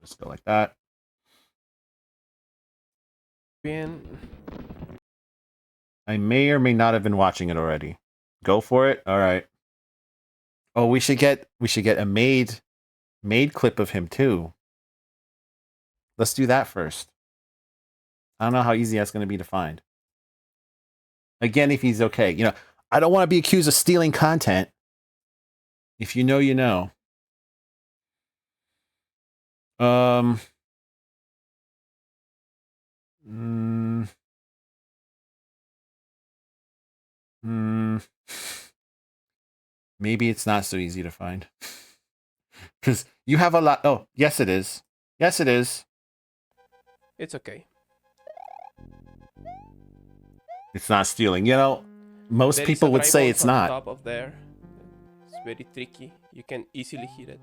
Just go like that. Bien. I may or may not have been watching it already. Go for it. All right. Oh, we should get a made clip of him too. Let's do that first. I don't know how easy that's going to be to find. Again, if he's okay. You know, I don't want to be accused of stealing content. If you know, you know. Mm, maybe it's not so easy to find. Because you have a lot. Oh, yes, it is. Yes, it is. It's okay. It's not stealing. You know, most There people would say it's on not. top of there. It's very tricky. You can easily hit it.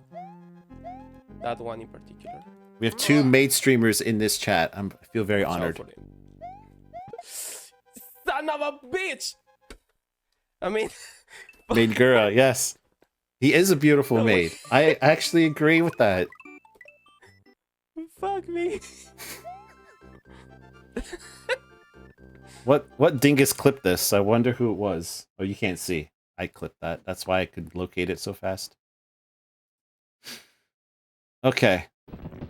That one in particular. We have 2 made streamers in this chat. I feel very honored. Son of a bitch! I mean... Maid Gura, yes. He is a beautiful maid. I actually agree with that. Fuck me. What dingus clipped this? I wonder who it was. Oh, you can't see. I clipped that. That's why I could locate it so fast. Okay.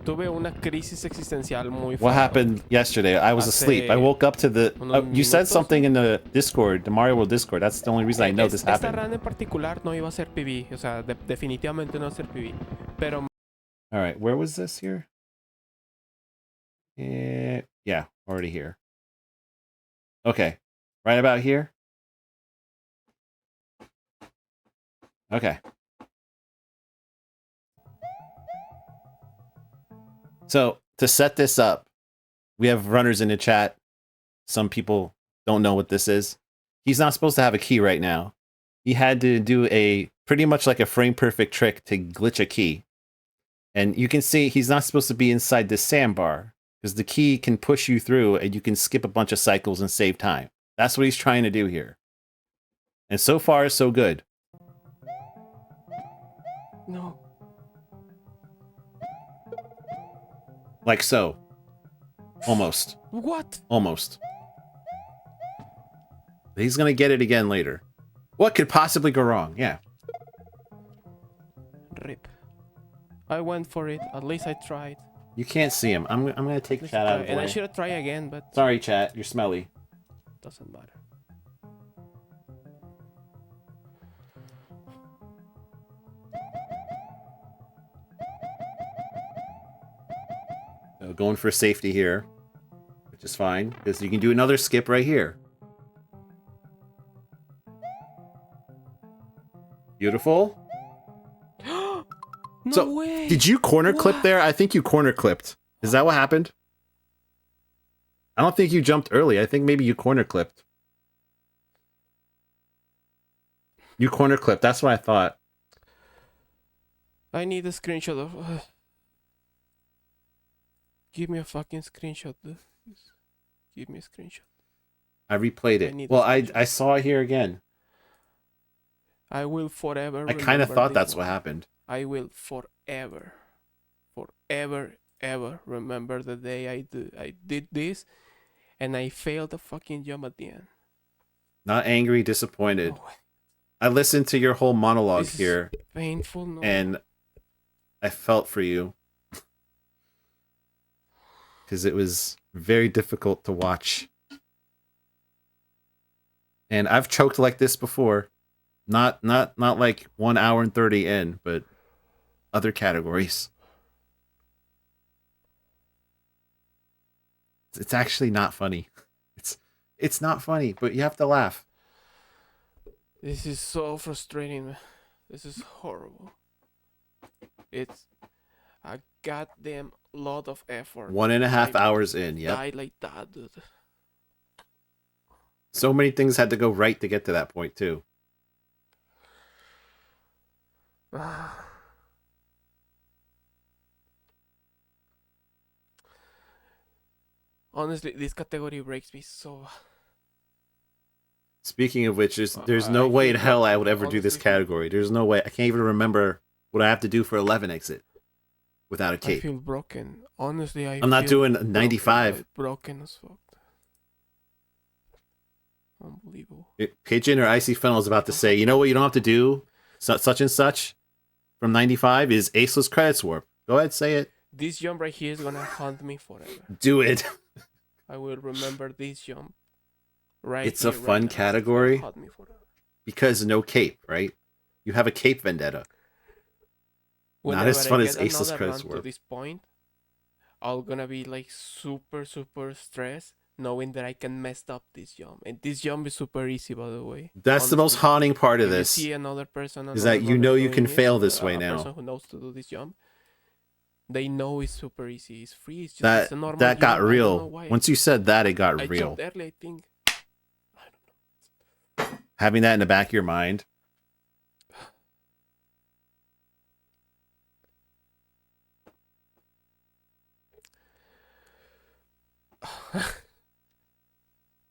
Tuve una crisis existencial muy fuerte. What happened yesterday? I was asleep. I woke up to the... you said something in the Discord, the Mario World Discord. That's the only reason I know this happened. Esta run en particular no iba a ser PB. O sea, definitivamente no iba a ser PB. Pero... Alright, where was this here? Yeah, already here. Okay. Right about here? Okay. So, to set this up, we have runners in the chat. Some people don't know what this is. He's not supposed to have a key right now. He had to do a pretty much like a frame perfect trick to glitch a key. And you can see he's not supposed to be inside this sandbar because the key can push you through and you can skip a bunch of cycles and save time. That's what he's trying to do here. And so far, so good. No. Like so. Almost. What? Almost. He's going to get it again later. What could possibly go wrong? Yeah. Rip. I went for it. At least I tried. You can't see him. I'm going to take chat out of the way. And I should have tried again, but... Sorry, chat. You're smelly. Doesn't matter. So going for safety here, which is fine, because you can do another skip right here. Beautiful. No so, way. Did you corner clip there? I think you corner clipped. Is that what happened? I don't think you jumped early. I think maybe you corner clipped. You corner clipped. That's what I thought. I need a screenshot of... Give me a fucking screenshot, dude. Give me a screenshot. I replayed it. Well, I saw it here again. I will forever. I kind of thought that's what happened. I will forever, ever remember the day I did this, and I failed the fucking jump at the end. Not angry, disappointed. No. I listened to your whole monologue this here. Is painful, no? And I felt for you. Because it was very difficult to watch. And I've choked like this before. Not like 1 hour and 30 in, but other categories. It's actually not funny. It's not funny, but you have to laugh. This is so frustrating, man. This is horrible. It's a goddamn lot of effort. 1.5 hours in, yep. Died like that, dude. So many things had to go right to get to that point, too. Honestly, this category breaks me so. Speaking of which, there's no way in hell I would ever do this category. There's no way. I can't even remember what I have to do for 11 exit. without a I cape. feel broken. Honestly, I'm not doing 95. Broken as fuck. Unbelievable. Pigeon or Icy Fennel is about to say, you know what you don't have to do? Such and such from 95 is Aceless Credit Swap. Go ahead, say it. This jump right here is gonna haunt me forever. Do it. I will remember this jump. Right. It's a fun category because no cape, right? You have a cape vendetta. Whenever not as fun I as get Aceless another Credit run Swap. to this point, I'm gonna be like super stressed, knowing that I can mess up this jump. And this jump is super easy, by the way. That's honestly. The most haunting part of If this. You see another person, Is that you know you can fail this way now. A person who knows to do this jump, they know it's super easy. It's free. It's just that it's a normal that got jump. real. Once you said that, it got real. Jumped early, I think. I don't know. Having that in the back of your mind.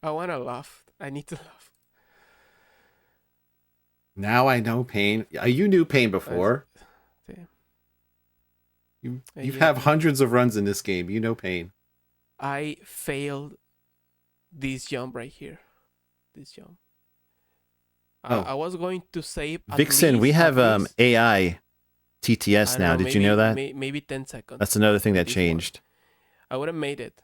I want to laugh. I need to laugh. Now I know pain. You knew pain before. Damn. You have hundreds of runs in this game. You know pain. I failed this jump right here. This jump. I was going to save. Vixen, we have AI TTS now. Did you know that? Maybe 10 seconds. That's another thing that changed. I would have made it.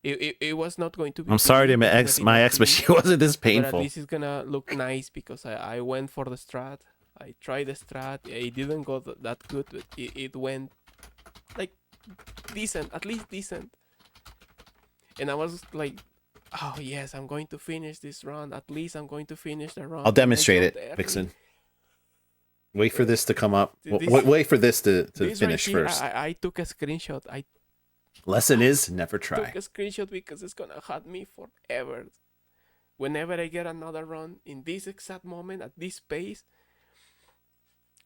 It was not going to be. I'm sorry to my ex, but she wasn't this painful. But at least it's gonna look nice because I went for the strat. I tried the strat. It didn't go that good, but it went like decent, at least decent. And I was like, oh yes, I'm going to finish this run. At least I'm going to finish the run. I'll demonstrate it, Vixen. Wait for this to come up. Wait for this to finish right first. I took a screenshot. Lesson is never try. Took a screenshot because it's gonna haunt me forever. Whenever I get another run in this exact moment at this pace,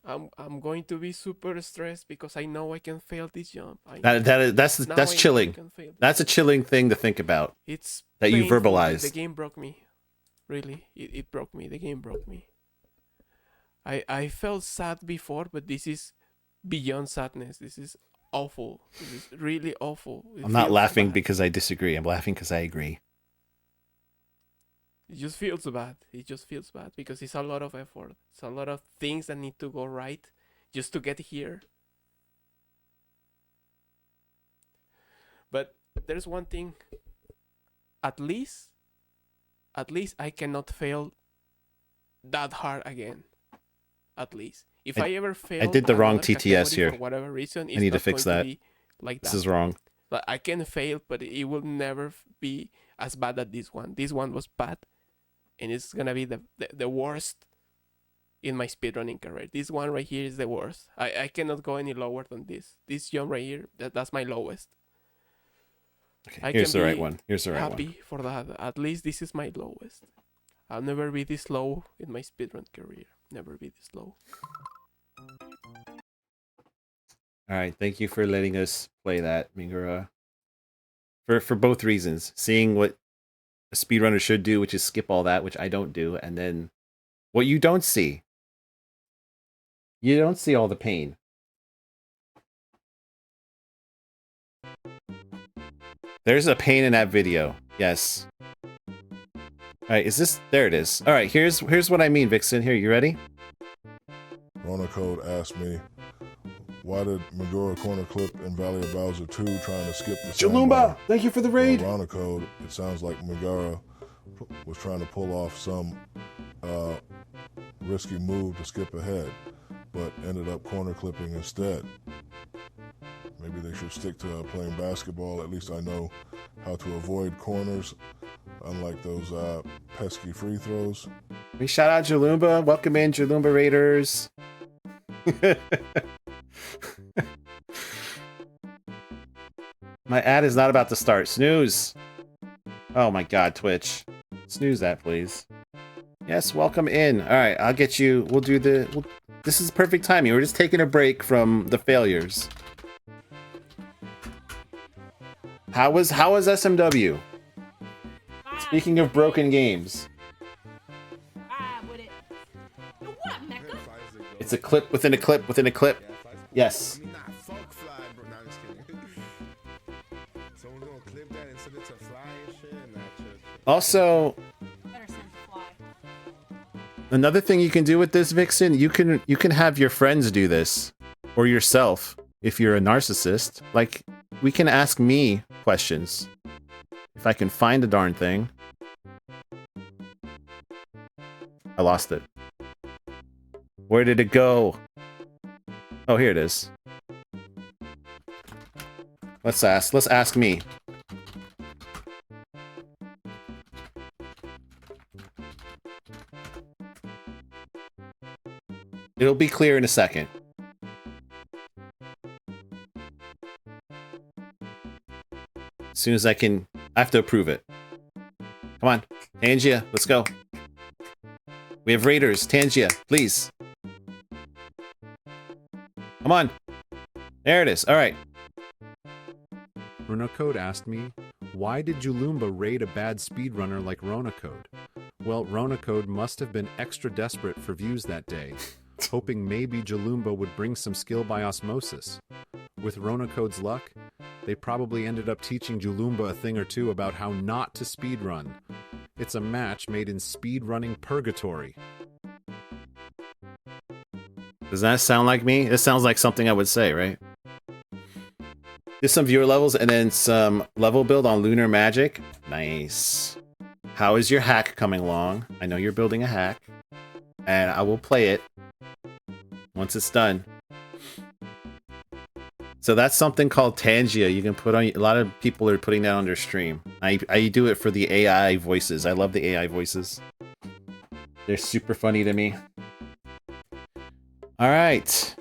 I'm going to be super stressed because I know I can fail this jump. That's chilling. That's a chilling thing to think about. It's that painful. You verbalize. The game broke me. Really, it broke me. The game broke me. I felt sad before, but this is beyond sadness. This is awful. This is really awful. I'm not laughing because I disagree. I'm laughing because I agree. It just feels bad. It just feels bad because it's a lot of effort. It's a lot of things that need to go right just to get here. But there's one thing. At least I cannot fail that hard again. At least. If I ever fail, I did the wrong TTS here. For whatever reason, I need to fix that. Like this is wrong. But I can fail, but it will never be as bad as this one. This one was bad, and it's gonna be the worst in my speedrunning career. This one right here is the worst. I cannot go any lower than this. This jump right here, that's my lowest. Okay, here's the right one. Here's the right one. Happy for that. At least this is my lowest. I'll never be this low in my speedrun career. Never be this low. All right, thank you for letting us play that, Mingura. For both reasons, seeing what a speedrunner should do, which is skip all that, which I don't do, and then what you don't see. You don't see all the pain. There's a pain in that video. Yes. All right, is this? There it is. All right, here's what I mean, Vixen. Here, you ready? Rona Code asked me, why did Megura corner clip in Valley of Bowser 2 trying to skip the Jalumba, thank you for the raid. Rona Code, it sounds like Megura was trying to pull off some risky move to skip ahead, but ended up corner clipping instead. Maybe they should stick to playing basketball. At least I know how to avoid corners, unlike those pesky free throws. We shout out Jalumba. Welcome in, Jalumba Raiders. My ad is not about to start. Snooze. Oh my god, Twitch. Snooze that, please. Yes, welcome in. All right, I'll get you. We'll do the... this is perfect timing. We're just taking a break from the failures. How was SMW? Speaking of broken games. It's a clip within a clip within a clip. Yes. bro. Nah, just kidding. Someone's gonna clip that and send it to Fly and shit, and that shit. Also, Better send to Fly. another thing you can do with this, Vixen, you can have your friends do this, or yourself if you're a narcissist. Like, we can ask me questions if I can find the darn thing. I lost it. Where did it go? Oh, here it is. Let's ask me. It'll be clear in a second. As soon as I have to approve it. Come on, Tangia, let's go. We have raiders, Tangia, please. Come on. There it is, all right. Runacode asked me, why did Julumba raid a bad speedrunner like Ronacode? Well, Ronacode must have been extra desperate for views that day, hoping maybe Julumba would bring some skill by osmosis. With Ronacode's luck, they probably ended up teaching Julumba a thing or two about how not to speedrun. It's a match made in speedrunning purgatory. Does that sound like me? This sounds like something I would say, right? There's some viewer levels and then some level build on Lunar Magic. Nice. How is your hack coming along? I know you're building a hack. And I will play it once it's done. So that's something called Tangia. You can put on. A lot of people are putting that on their stream. I do it for the AI voices. I love the AI voices. They're super funny to me. All right.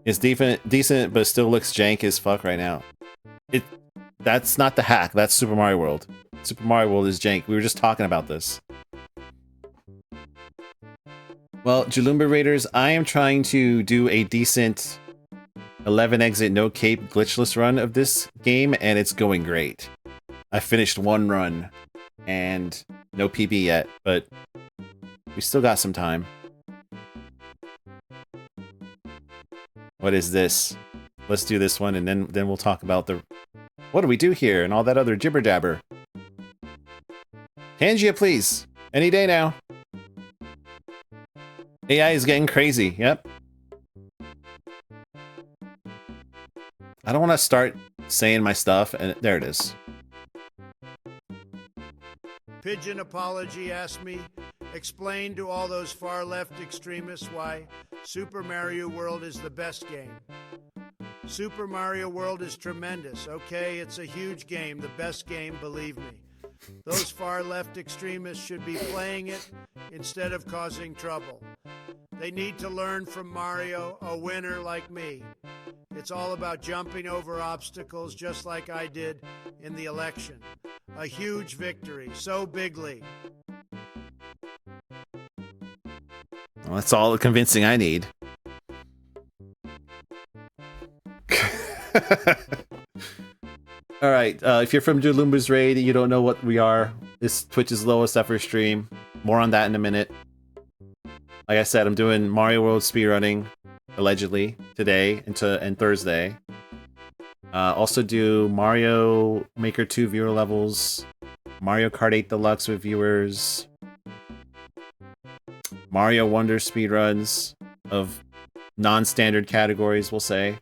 It's decent, but still looks jank as fuck right now. That's not the hack. That's Super Mario World. Super Mario World is jank. We were just talking about this. Well, Julumba Raiders, I am trying to do a decent 11 exit no cape glitchless run of this game, and it's going great. I finished one run and no PB yet, but we still got some time. What is this? Let's do this one, and then we'll talk about the what do we do here and all that other jibber jabber. Tangia, please. Any day now. AI is getting crazy. Yep. I don't want to start saying my stuff, and there it is. Pigeon Apology asked me, explain to all those far left extremists why Super Mario World is the best game. Super Mario World is tremendous. Okay, it's a huge game, the best game, believe me. Those far left extremists should be playing it instead of causing trouble. They need to learn from Mario, a winner like me. It's all about jumping over obstacles just like I did in the election. A huge victory, so bigly. Well, that's all the convincing I need. All right, if you're from Julumba's Raid and you don't know what we are, this Twitch's lowest effort stream. More on that in a minute. Like I said, I'm doing Mario World speedrunning, allegedly, today and Thursday. Also do Mario Maker 2 viewer levels, Mario Kart 8 Deluxe with viewers, Mario Wonder speedruns of non-standard categories, we'll say.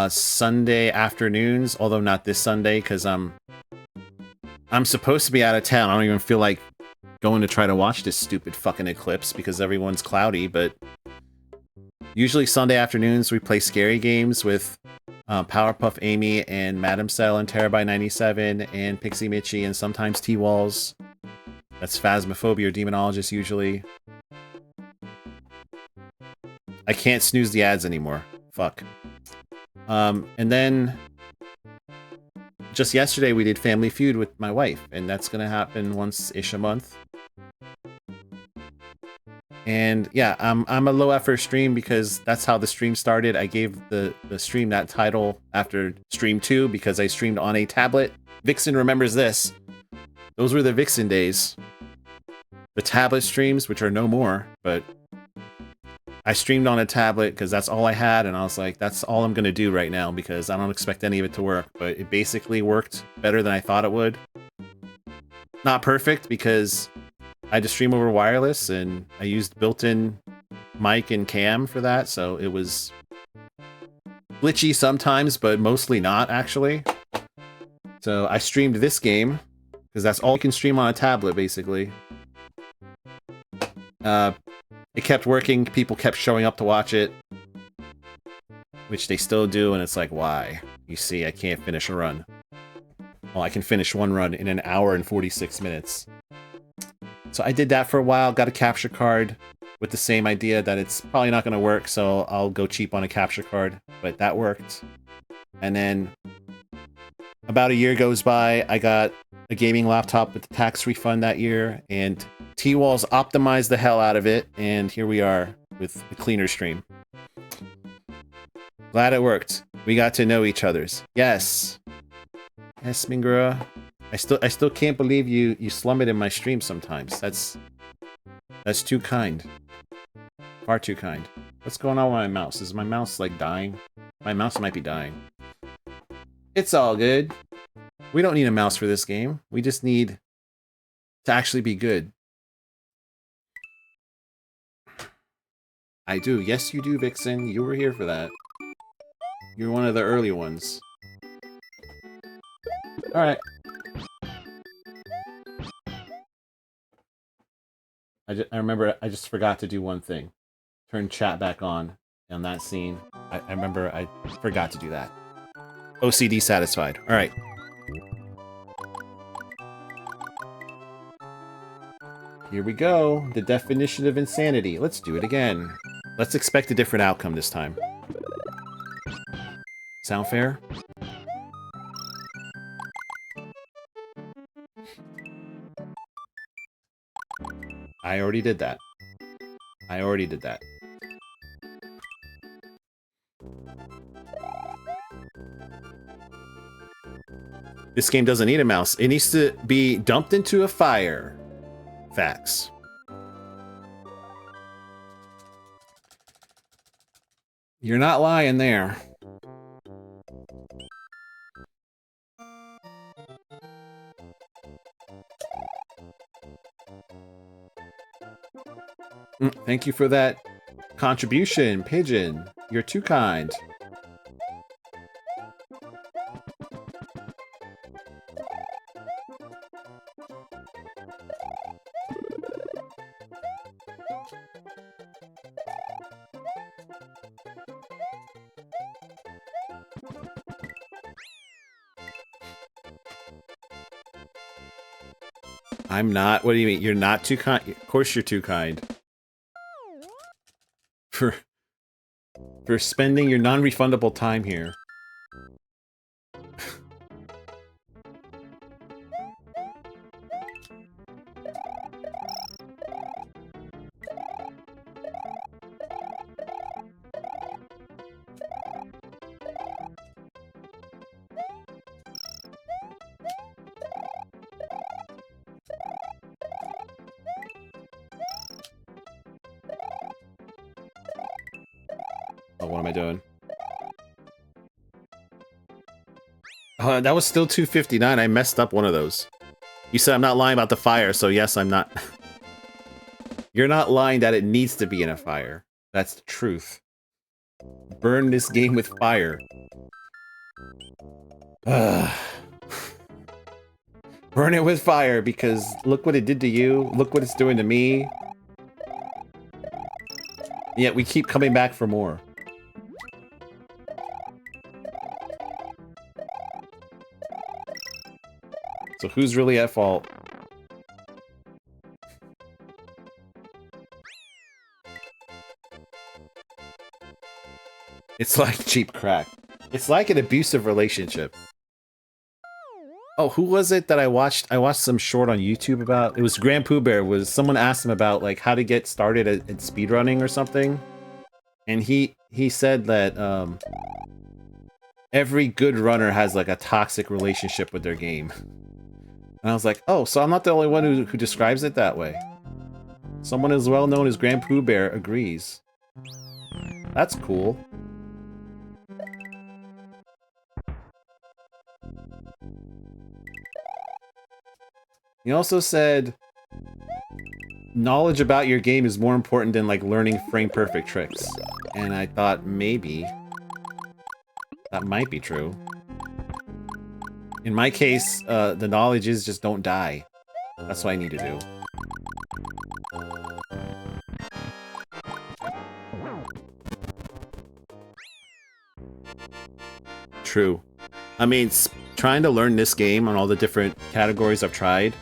Sunday afternoons, although not this Sunday, because I'm supposed to be out of town. I don't even feel like going to try to watch this stupid fucking eclipse because everyone's cloudy, but usually Sunday afternoons we play scary games with Powerpuff Amy and Madam Cell and Terabyte97 and Pixie Mitchie and sometimes T-Walls. That's Phasmophobia or Demonologist usually. I can't snooze the ads anymore. Fuck. And then just yesterday we did Family Feud with my wife, and that's gonna happen once-ish a month. And yeah, I'm a low effort stream because that's how the stream started. I gave the stream that title after stream 2 because I streamed on a tablet. Vixen remembers this. Those were the Vixen days. The tablet streams, which are no more, but I streamed on a tablet because that's all I had, and I was like, that's all I'm gonna do right now because I don't expect any of it to work. But it basically worked better than I thought it would. Not perfect because I had to stream over wireless, and I used built-in mic and cam for that, so it was glitchy sometimes, but mostly not, actually. So I streamed this game, because that's all you can stream on a tablet, basically. It kept working, people kept showing up to watch it, which they still do, and it's like, why? You see, I can't finish a run. Well, I can finish one run in an hour and 46 minutes. So I did that for a while, got a capture card with the same idea that it's probably not going to work, so I'll go cheap on a capture card, but that worked. And then about a year goes by, I got a gaming laptop with the tax refund that year, and T-Walls optimized the hell out of it, and here we are with the cleaner stream. Glad it worked. We got to know each other's. Yes. Yes, Mingura. I still can't believe you slum it in my stream sometimes. That's too kind. Far too kind. What's going on with my mouse? Is my mouse like dying? My mouse might be dying. It's all good. We don't need a mouse for this game. We just need to actually be good. I do. Yes, you do, Vixen. You were here for that. You're one of the early ones. Alright. I remember I just forgot to do one thing. Turn chat back on that scene. I remember I forgot to do that. OCD satisfied. Alright. Here we go. The definition of insanity. Let's do it again. Let's expect a different outcome this time. Sound fair? I already did that. I already did that. This game doesn't need a mouse. It needs to be dumped into a fire. Facts. You're not lying there. Thank you for that contribution, Pigeon. You're too kind. I'm not. What do you mean? You're not too kind? Of course you're too kind. For spending your non-refundable time here. What am I doing? That was still 259. I messed up one of those. You said I'm not lying about the fire, so yes, I'm not. You're not lying that it needs to be in a fire. That's the truth. Burn this game with fire. Burn it with fire, because look what it did to you. Look what it's doing to me. Yet we keep coming back for more. So who's really at fault? It's like cheap crack. It's like an abusive relationship. Oh, who was it that I watched? I watched some short on YouTube about. It was Grand Pooh Bear. Was someone asked him about like how to get started at speedrunning or something? And he said that every good runner has like a toxic relationship with their game. And I was like, oh, so I'm not the only one who describes it that way. Someone as well known as Grand Pooh Bear agrees. That's cool. He also said knowledge about your game is more important than like learning frame perfect tricks. And I thought maybe that might be true. In my case, the knowledge is just don't die. That's what I need to do. True. I mean, trying to learn this game on all the different categories I've tried,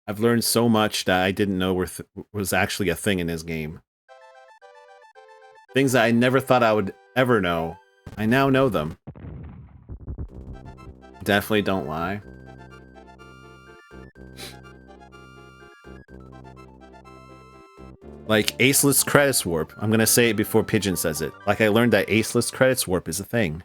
I've learned so much that I didn't know was actually a thing in this game. Things that I never thought I would ever know. I now know them. Definitely don't lie. Like aceless credits warp. I'm gonna say it before Pigeon says it. Like I learned that aceless credits warp is a thing.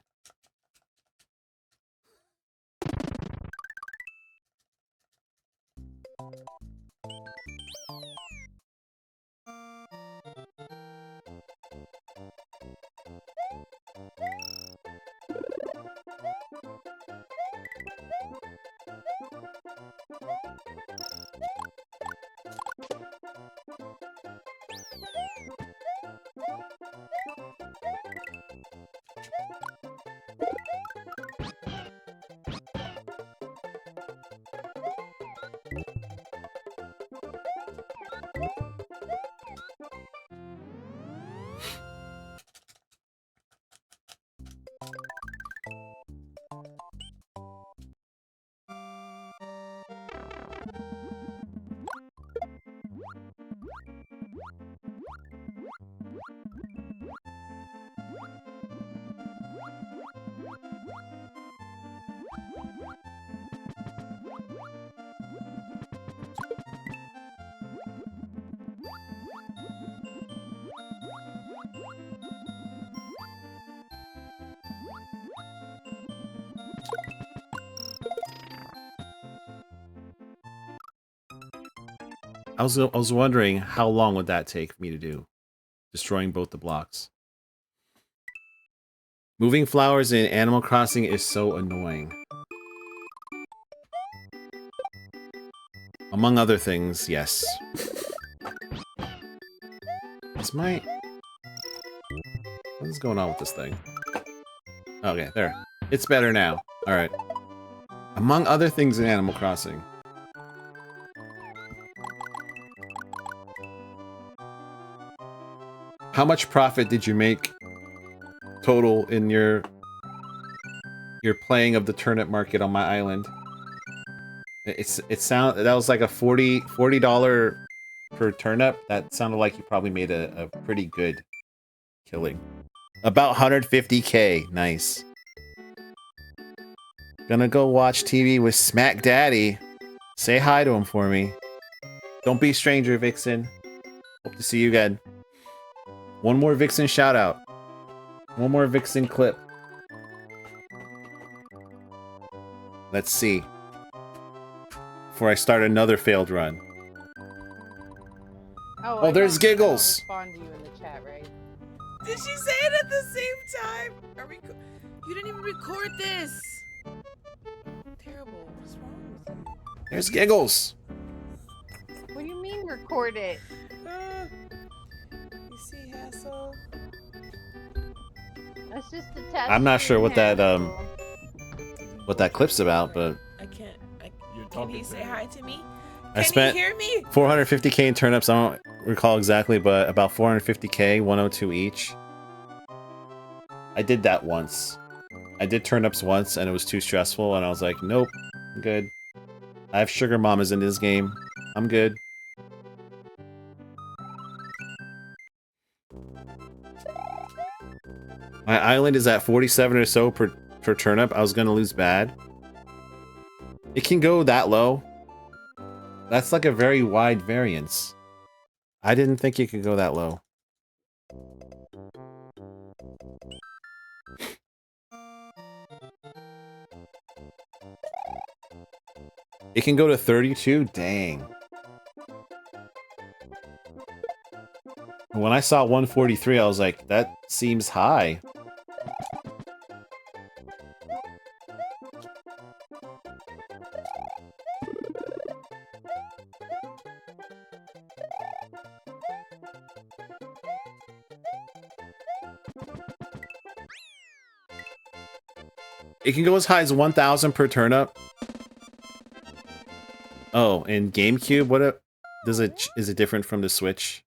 I was wondering how long would that take me to do? Destroying both the blocks. Moving flowers in Animal Crossing is so annoying. Among other things, yes. What is going on with this thing? Okay, there. It's better now. Alright. Among other things in Animal Crossing. How much profit did you make total in your playing of the turnip market on my island? That was like a $40 per turnip. That sounded like you probably made a pretty good killing. About 150K. Nice. Gonna go watch TV with Smack Daddy. Say hi to him for me. Don't be a stranger, Vixen. Hope to see you again. One more Vixen shout out. One more Vixen clip. Let's see. Before I start another failed run. Oh, there's Giggles. Respond to you in the chat, right? Did she say it at the same time? You didn't even record this. Terrible. What's wrong with you? There's Giggles. What do you mean record it? You see, Hassel? That's just a test. I'm not sure what that clip's about, but I can't. Can he say hi to me? I spent he hear me? 450K in turnips. I don't recall exactly, but about 450K, 102 each. I did that once. I did turnips once, and it was too stressful, and I was like, nope, I'm good. I have sugar mamas in this game. I'm good. My island is at 47 or so per turnip. I was gonna lose bad. It can go that low. That's like a very wide variance. I didn't think it could go that low. It can go to 32? Dang. When I saw 143, I was like, that seems high. It can go as high as 1,000 per turnip. Oh, and GameCube, is it different from the Switch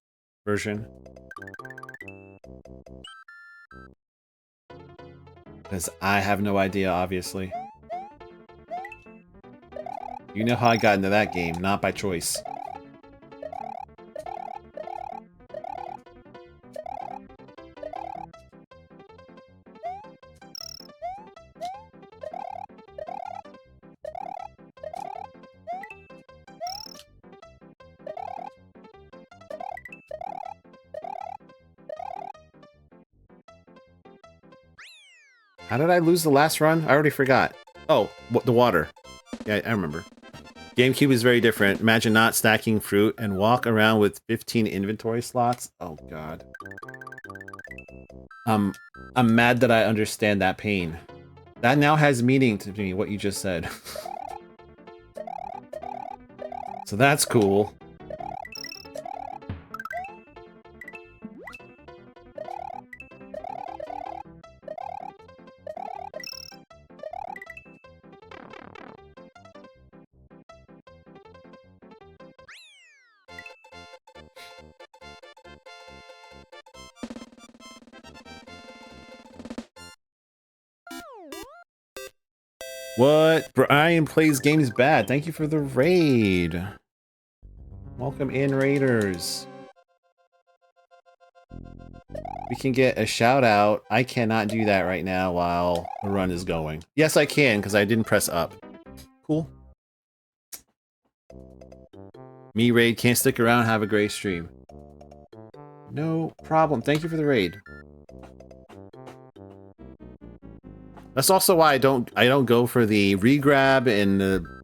version? Because I have no idea, obviously. You know how I got into that game, not by choice. How did I lose the last run? I already forgot. Oh, the water. Yeah, I remember. GameCube is very different. Imagine not stacking fruit and walk around with 15 inventory slots. Oh, God. I'm mad that I understand that pain. That now has meaning to me, what you just said. So that's cool. What? Brian plays games bad. Thank you for the raid. Welcome in, raiders. We can get a shout out. I cannot do that right now while the run is going. Yes, I can, because I didn't press up. Cool. Me, raid, can't stick around. Have a great stream. No problem. Thank you for the raid. That's also why I don't go for the regrab and the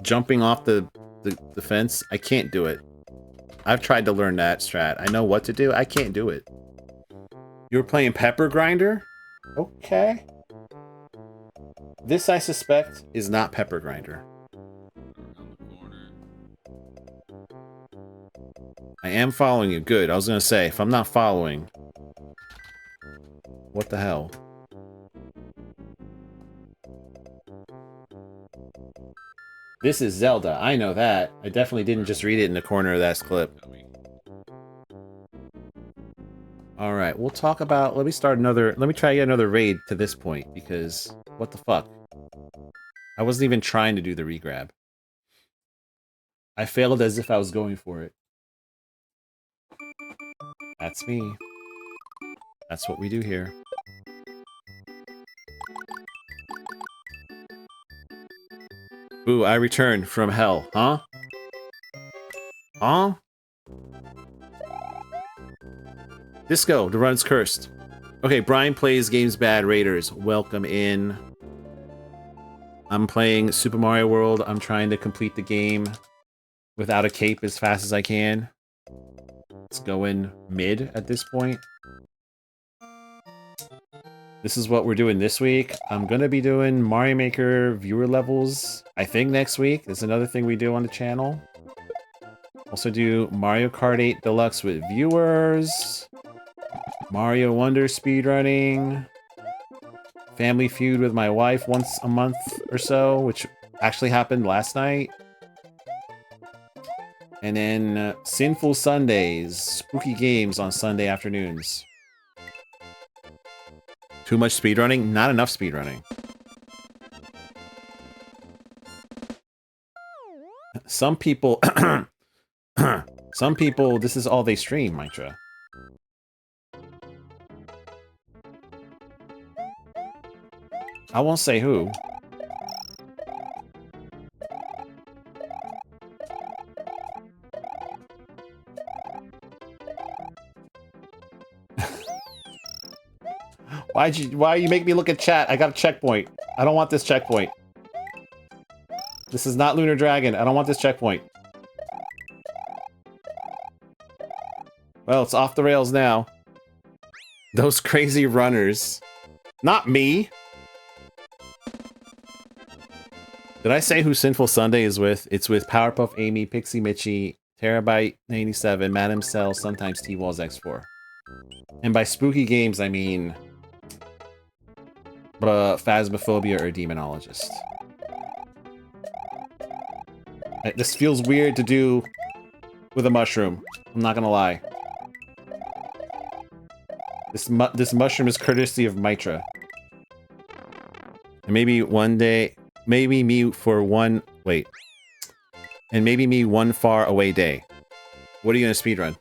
jumping off the fence. I can't do it. I've tried to learn that strat. I know what to do. I can't do it. You were playing Pepper Grinder? Okay. This, I suspect, is not Pepper Grinder. I am following you. Good. I was gonna say, if I'm not following... What the hell? This is Zelda. I know that. I definitely didn't just read it in the corner of that clip. Alright, we'll talk about... Let me try to get another raid to this point, because... What the fuck? I wasn't even trying to do the regrab. I failed as if I was going for it. That's me. That's what we do here. Ooh, I returned from hell, huh? Huh? Disco, the run's cursed. Okay, Brian plays games bad, raiders. Welcome in. I'm playing Super Mario World. I'm trying to complete the game without a cape as fast as I can. It's going mid at this point. This is what we're doing this week. I'm gonna be doing Mario Maker viewer levels, I think, next week. There's another thing we do on the channel. Also do Mario Kart 8 Deluxe with viewers. Mario Wonder speedrunning. Family Feud with my wife once a month or so, which actually happened last night. And then Sinful Sundays, spooky games on Sunday afternoons. Too much speedrunning? Not enough speedrunning. Some people... Some people, this is all they stream, Mitra. I won't say who. Why you make me look at chat? I got a checkpoint. I don't want this checkpoint. This is not Lunar Dragon. I don't want this checkpoint. Well, it's off the rails now. Those crazy runners. Not me. Did I say who Sinful Sunday is with? It's with Powerpuff Amy, Pixie Mitchie, Terabyte 97, Madam Cell, sometimes T-Walls X4. And by spooky games, I mean Phasmophobia or Demonologist. This feels weird to do with a mushroom. I'm not gonna lie. This mushroom is courtesy of Mitra. And maybe one day, maybe me for one, wait. And maybe me one far away day. What are you gonna speedrun?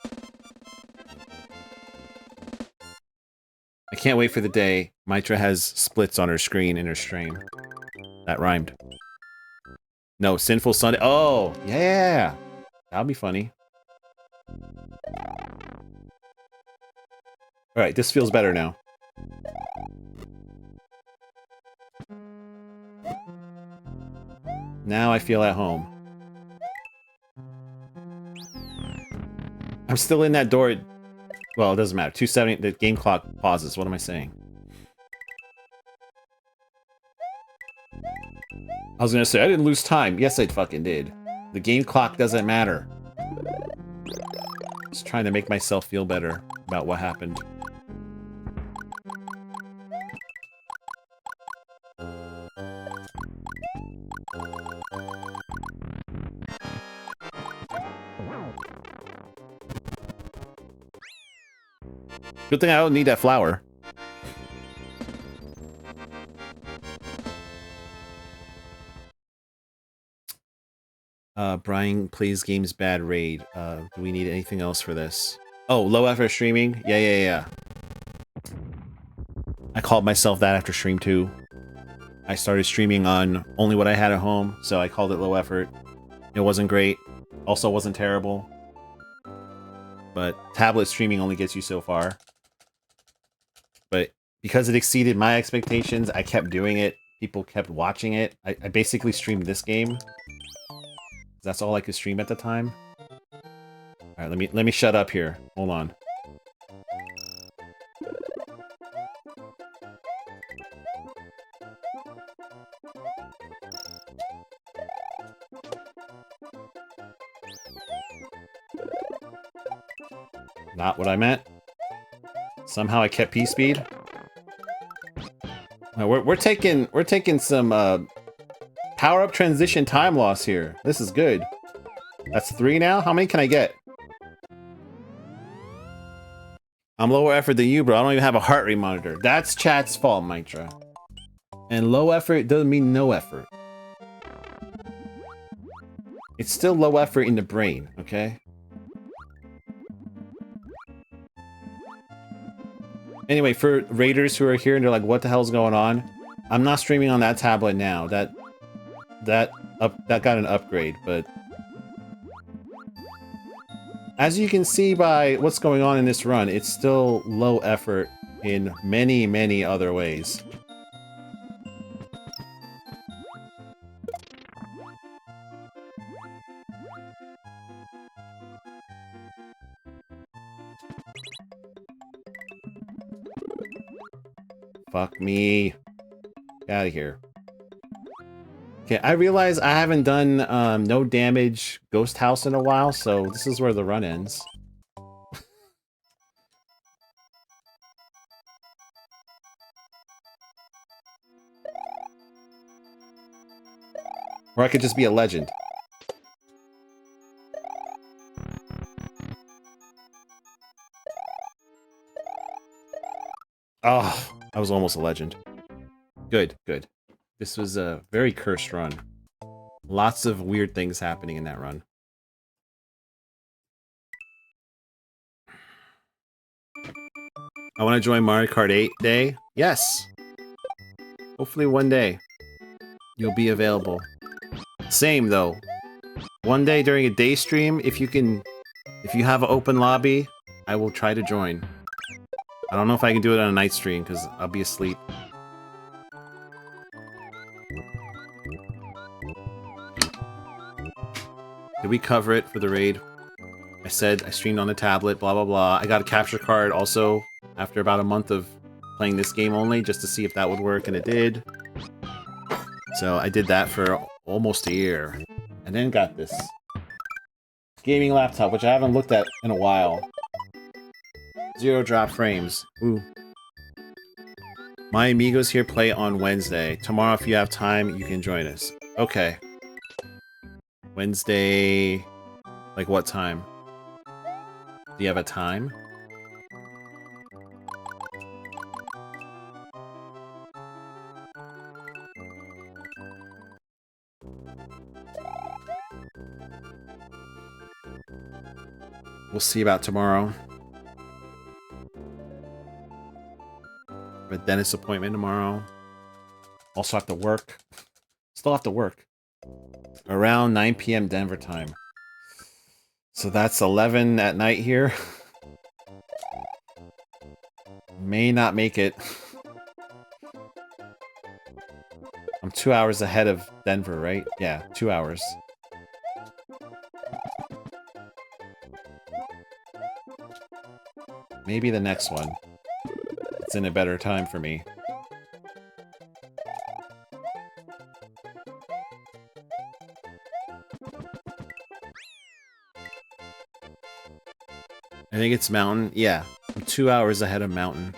I can't wait for the day Mitra has splits on her screen in her stream. That rhymed. No, Sinful Sunday. Oh, yeah. That'll be funny. Alright, this feels better now. Now I feel at home. I'm still in that door. Well, it doesn't matter. 270, the game clock pauses. What am I saying? I was gonna say, I didn't lose time. Yes, I fucking did. The game clock doesn't matter. Just trying to make myself feel better about what happened. Good thing I don't need that flower. Brian plays games bad raid. Do we need anything else for this? Oh, low effort streaming? Yeah. I called myself that after stream 2. I started streaming on only what I had at home, so I called it low effort. It wasn't great. Also wasn't terrible. But tablet streaming only gets you so far. But because it exceeded my expectations, I kept doing it. People kept watching it. I basically streamed this game. That's all I could stream at the time. All right, let me shut up here. Hold on. Not what I meant. Somehow I kept P-speed. We're taking some power-up transition time loss here. This is good. That's 3 now? How many can I get? I'm lower effort than you, bro. I don't even have a heart rate monitor. That's chat's fault, Mitra. And low effort doesn't mean no effort. It's still low effort in the brain, okay? Anyway, for raiders who are here and they're like, what the hell's going on? I'm not streaming on that tablet now. That got an upgrade, but as you can see by what's going on in this run, it's still low effort in many, many other ways. Fuck me. Get out of here. Okay, I realize I haven't done no damage Ghost House in a while, so this is where the run ends. Or I could just be a legend. Oh, I was almost a legend. Good, good. This was a very cursed run. Lots of weird things happening in that run. I want to join Mario Kart 8 Day. Yes. Hopefully one day you'll be available. Same though. One day during a day stream, if you have an open lobby, I will try to join. I don't know if I can do it on a night stream because I'll be asleep. Did we cover it for the raid? I said I streamed on the tablet, blah, blah, blah. I got a capture card also after about a month of playing this game only, just to see if that would work, and it did. So I did that for almost a year. And then got this gaming laptop, which I haven't looked at in a while. 0 drop frames. Ooh. My amigos here play on Wednesday. Tomorrow, if you have time, you can join us. Okay. Wednesday... Like what time? Do you have a time? We'll see about tomorrow. A dentist appointment tomorrow. Also have to work. Still have to work. Around 9 p.m. Denver time. So that's 11 at night here. May not make it. I'm 2 hours ahead of Denver, right? Yeah, 2 hours. Maybe the next one. It's in a better time for me. I think it's Mountain. Yeah, I'm 2 hours ahead of Mountain.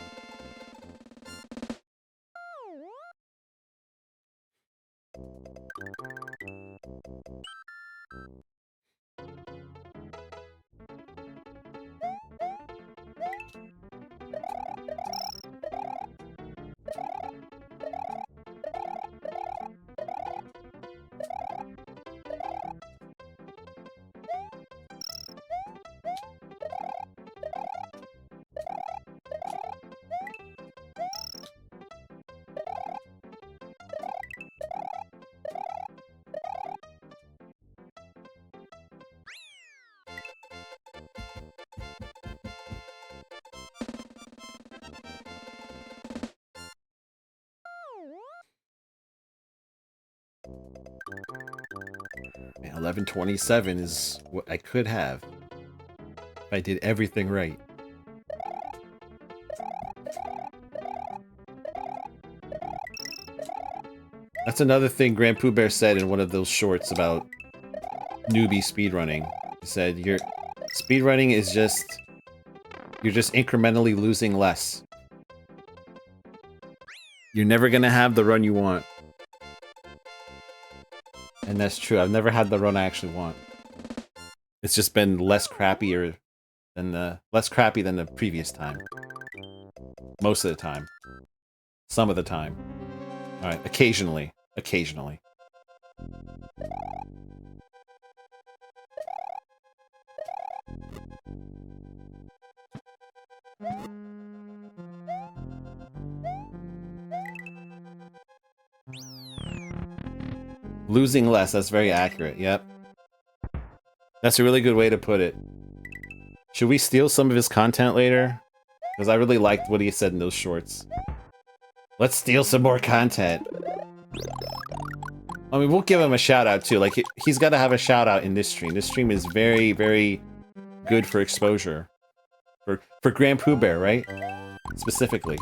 Man, 11:27 is what I could have if I did everything right. That's another thing Grand Pooh Bear said in one of those shorts about newbie speedrunning. He said, your speedrunning is just... You're just incrementally losing less. You're never gonna have the run you want. And that's true. I've never had the run I actually want. It's just been less crappy than the previous time. Most of the time. Some of the time. Alright, occasionally. Occasionally. Losing less, that's very accurate, yep. That's a really good way to put it. Should we steal some of his content later? Because I really liked what he said in those shorts. Let's steal some more content. I mean, we'll give him a shout out too. Like, he's got to have a shout out in this stream. This stream is very, very good for exposure. For Grand Pooh Bear, right? Specifically.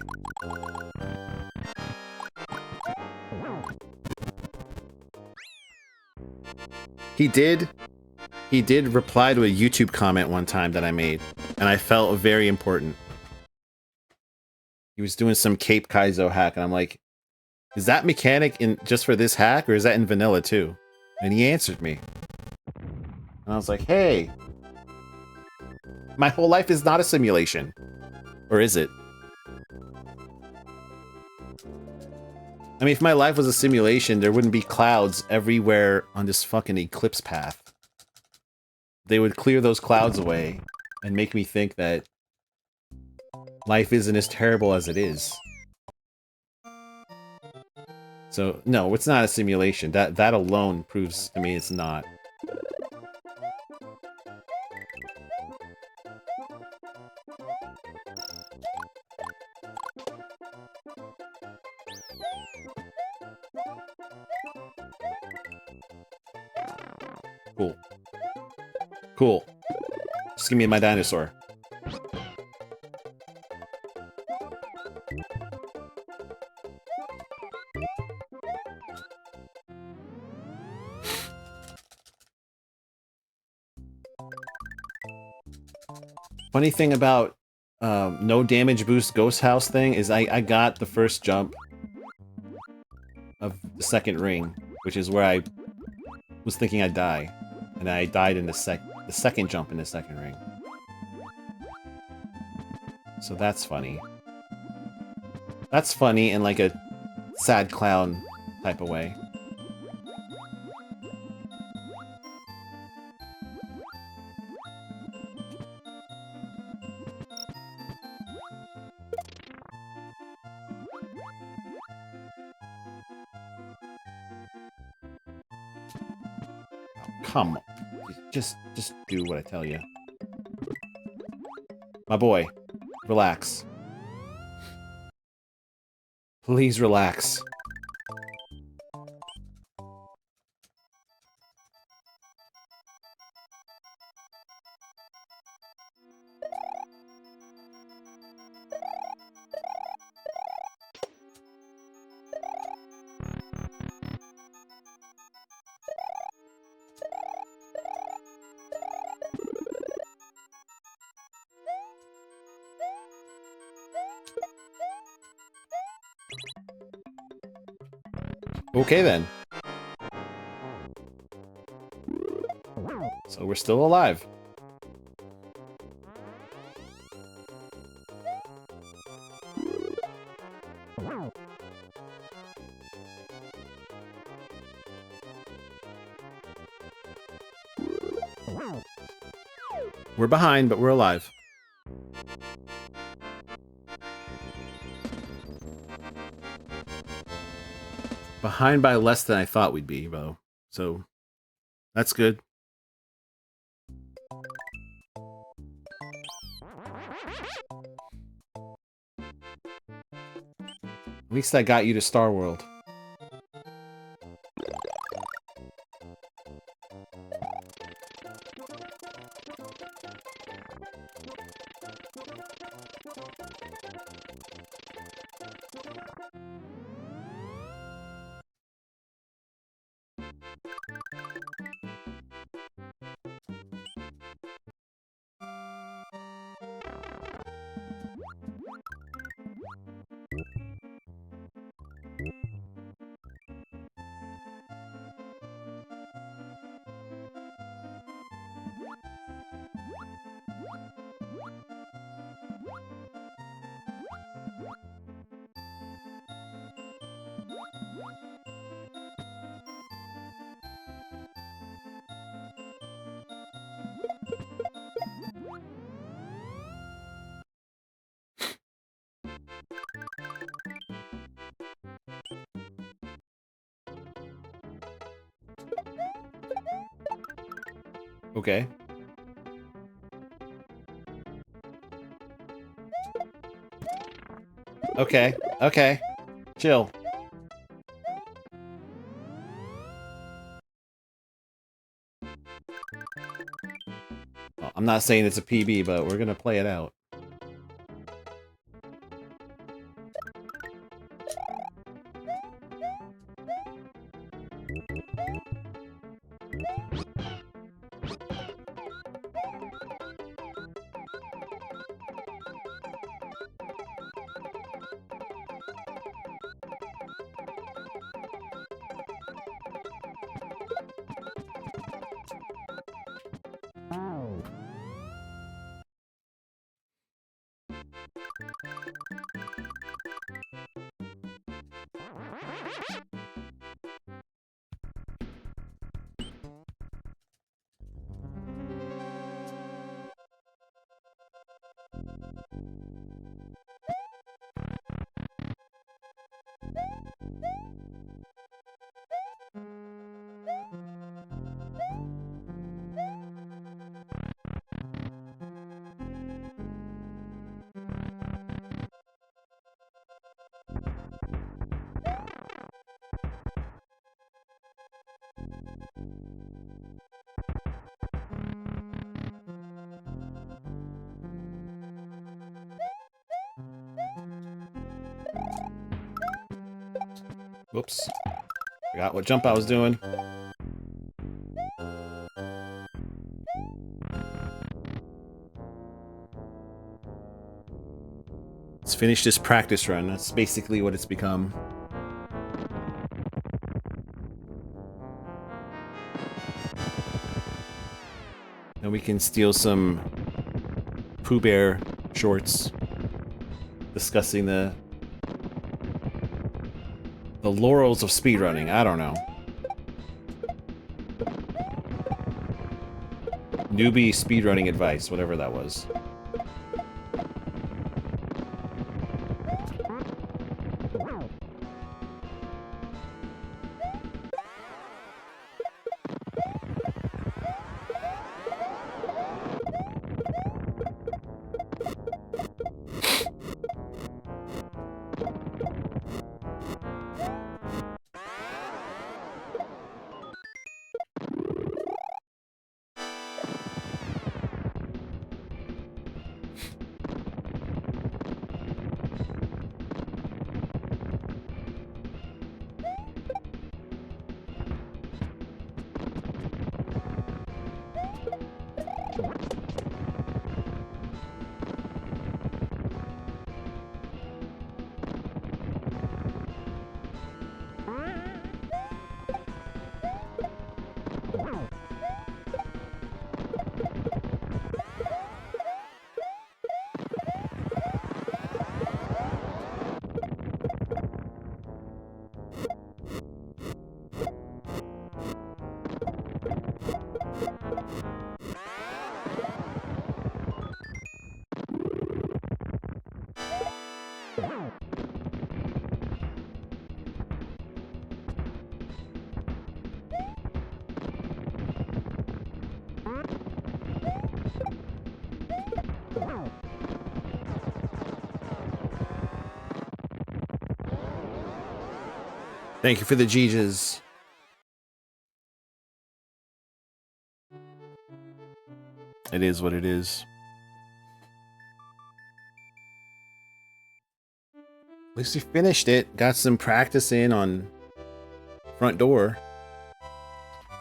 He did reply to a YouTube comment one time that I made, and I felt very important. He was doing some Cape Kaizo hack, and I'm like, is that mechanic in just for this hack, or is that in vanilla too? And he answered me. And I was like, hey, my whole life is not a simulation. Or is it? I mean, if my life was a simulation, there wouldn't be clouds everywhere on this fucking eclipse path. They would clear those clouds away and make me think that life isn't as terrible as it is. So, no, it's not a simulation. That alone proves to me it's not. Cool. Cool. Just give me my dinosaur. Funny thing about no damage boost ghost house thing is I got the first jump of the second ring, which is where I was thinking I'd die, and I died in the second jump in the second ring. So that's funny. That's funny in like a sad clown type of way. Come on. Just do what I tell you. My boy, relax. Please relax. Okay then. So we're still alive. We're behind, but we're alive. Behind by less than I thought we'd be, though. So, that's good. At least I got you to Star World. Okay. Okay. Okay. Chill. Well, I'm not saying it's a PB, but we're gonna play it out. Whoops. Forgot what jump I was doing. Let's finish this practice run. That's basically what it's become. And we can steal some Pooh Bear shorts discussing the laurels of speedrunning. I don't know. Newbie speedrunning advice, whatever that was. Thank you for the G's. It is what it is. At least you finished it. Got some practice in on front door. All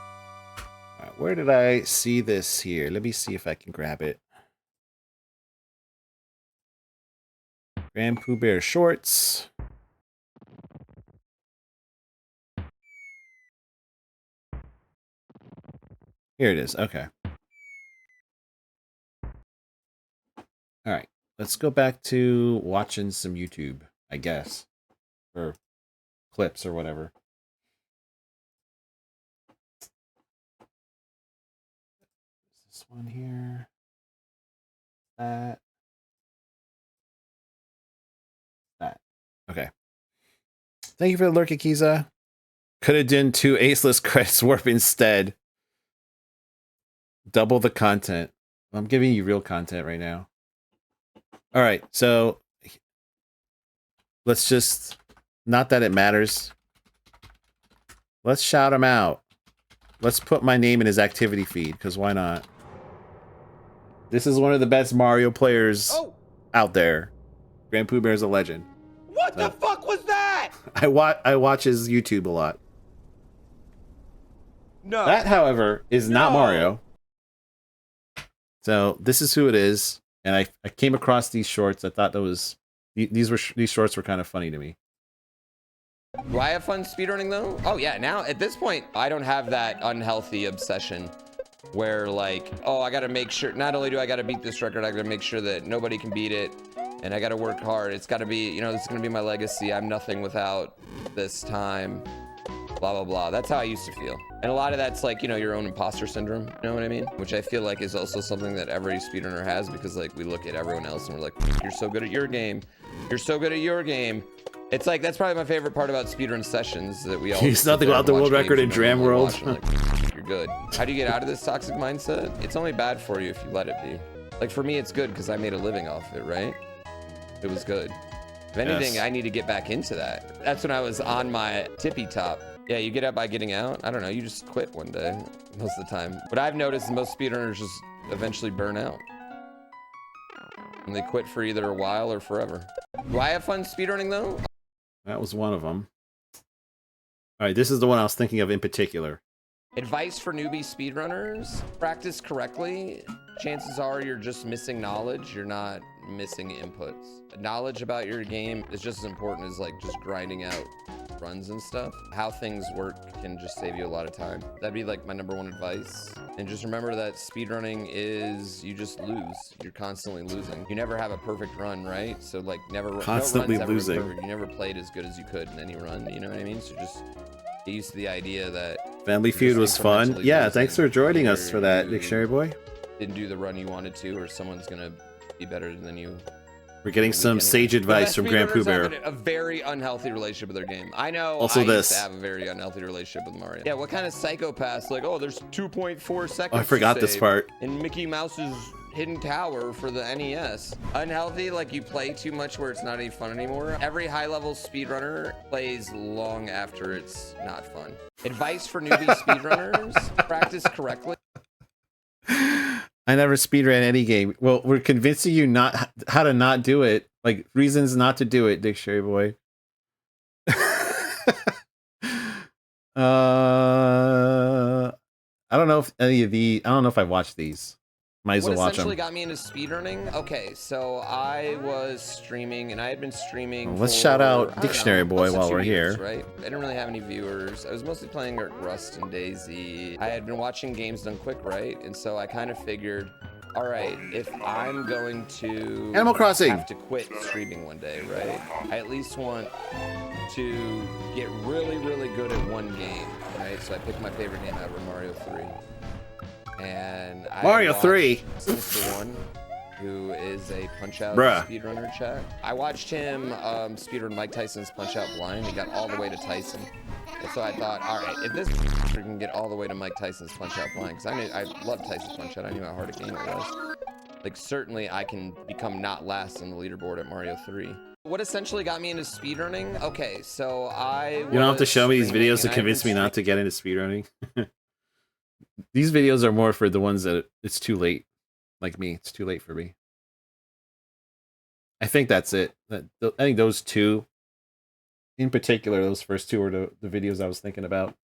right, where did I see this here? Let me see if I can grab it. Grand Pooh Bear shorts. Here it is. Okay. All right. Let's go back to watching some YouTube, I guess. Or clips or whatever. This one here. That. Okay. Thank you for the lurk, Akiza. Could have done 2 aceless credits warp instead. Double the content. I'm giving you real content right now. All right, so let's just, not that it matters. Let's shout him out. Let's put my name in his activity feed, because why not? This is one of the best Mario players out there. Grand Pooh Bear is a legend. What the fuck was that? I watch his YouTube a lot. No. That, however, is not Mario. So this is who it is, and I came across these shorts. I thought that was these shorts were kind of funny to me. Do I have fun speedrunning though? Oh yeah, now at this point I don't have that unhealthy obsession where like, oh, I gotta make sure, not only do I gotta beat this record, I gotta make sure that nobody can beat it, and I gotta work hard. It's gotta be, you know, this is gonna be my legacy. I'm nothing without this time. Blah, blah, blah. That's how I used to feel. And a lot of that's like, you know, your own imposter syndrome, you know what I mean? Which I feel like is also something that every speedrunner has, because like we look at everyone else and we're like, you're so good at your game. You're so good at your game. It's like, that's probably my favorite part about speedrun sessions, that we all He's nothing about the world record in Dram World. Like, you're good. How do you get out of this toxic mindset? It's only bad for you if you let it be. Like for me, it's good because I made a living off it, right? It was good. If anything, yes. I need to get back into that. That's when I was on my tippy top. Yeah, you get up by getting out. I don't know, you just quit one day most of the time. What I've noticed is most speedrunners just eventually burn out. And they quit for either a while or forever. Do I have fun speedrunning though? That was one of them. All right, this is the one I was thinking of in particular. Advice for newbie speedrunners: practice correctly. Chances are you're just missing knowledge. You're not missing inputs. Knowledge about your game is just as important as like just grinding out runs and stuff. How things work can just save you a lot of time. That'd be like my #1 advice. And just remember that speedrunning is, you just lose. You're constantly losing. You never have a perfect run, right? So like never Constantly no run's ever losing. perfect. You never played as good as you could in any run, you know what I mean? So just get used to the idea that Family you're Feud just was fun. incrementally Yeah, losing. thanks for joining us Either for that, you Dictionary Boy. didn't do the run you wanted to, or someone's gonna be better than you. We're getting some sage advice from Grand Pooh Bear. A very unhealthy relationship with their game. I know. Also I used this. to have a very unhealthy relationship with Mario. Yeah, what kind of psychopaths like, oh, there's 2.4 seconds. Oh, I forgot to this save part. in Mickey Mouse's Hidden Tower for the NES. Unhealthy, like you play too much where it's not any fun anymore. Every high-level speedrunner plays long after it's not fun. Advice for newbie speedrunners: practice correctly. I never speedran any game. Well, we're convincing you not how to not do it. Like reasons not to do it, Dictionary Boy. I don't know if any of the. I don't know if I watched these. Might as What well watch essentially them. got me into speedrunning? Okay, so I was streaming, and I had been streaming. Well, let's for, shout out I don't Dictionary know, Boy close to while 2 we're years, here. Right? I didn't really have any viewers. I was mostly playing Rust and DayZ. I had been watching games done quick, right? And so I kind of figured, all right, if I'm going to Animal Crossing. have to quit streaming one day, right? I at least want to get really, really good at one game, right? So I picked my favorite game ever, Mario 3. And Mario I 3. Mr. One, who is a Punch-Out Bruh. speedrunner chat. I watched him speedrun Mike Tyson's Punch-Out blind. He got all the way to Tyson. And so I thought, all right, if this can get all the way to Mike Tyson's Punch-Out blind, because I loved Tyson's Punch-Out. I knew how hard a game it was. Like, certainly I can become not last on the leaderboard at Mario 3. What essentially got me into speedrunning? Okay, so You don't have to show me these videos to convince me not to get into speedrunning. These videos are more for the ones that it's too late. Like me, it's too late for me. I think that's it. I think those two, in particular, those first two are the videos I was thinking about.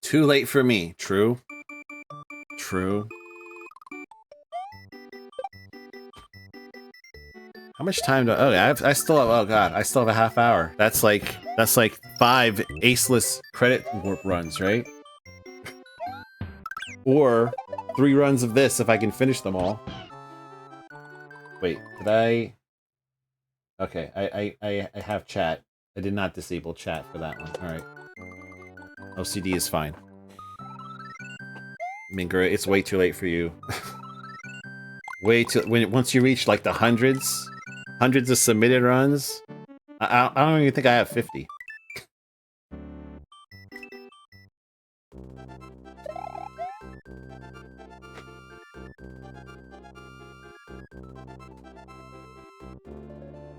Too late for me. True. True. How much time do I still have, oh god, I still have a half hour. That's like 5 aceless credit warp runs, right? Or 3 runs of this if I can finish them all. Wait, did I? Okay, I have chat. I did not disable chat for that one. Alright. OCD is fine. Mingra, it's way too late for you. Way too, once you reach like the hundreds of submitted runs, I don't even think I have 50.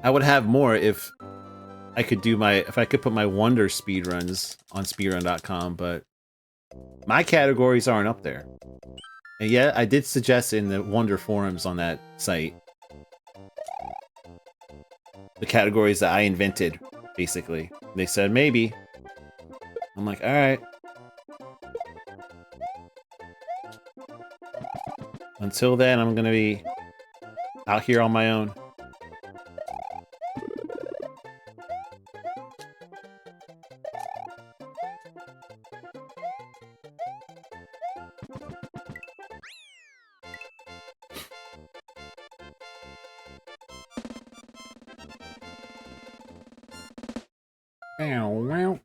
I would have more if I could put my Wonder speedruns on speedrun.com, but my categories aren't up there. And yeah, I did suggest in the Wonder forums on that site the categories that I invented, basically. They said maybe. I'm like, alright. Until then, I'm gonna be out here on my own. Wow.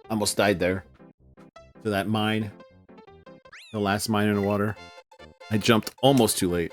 Almost died there. To that mine. The last mine in the water. I jumped almost too late.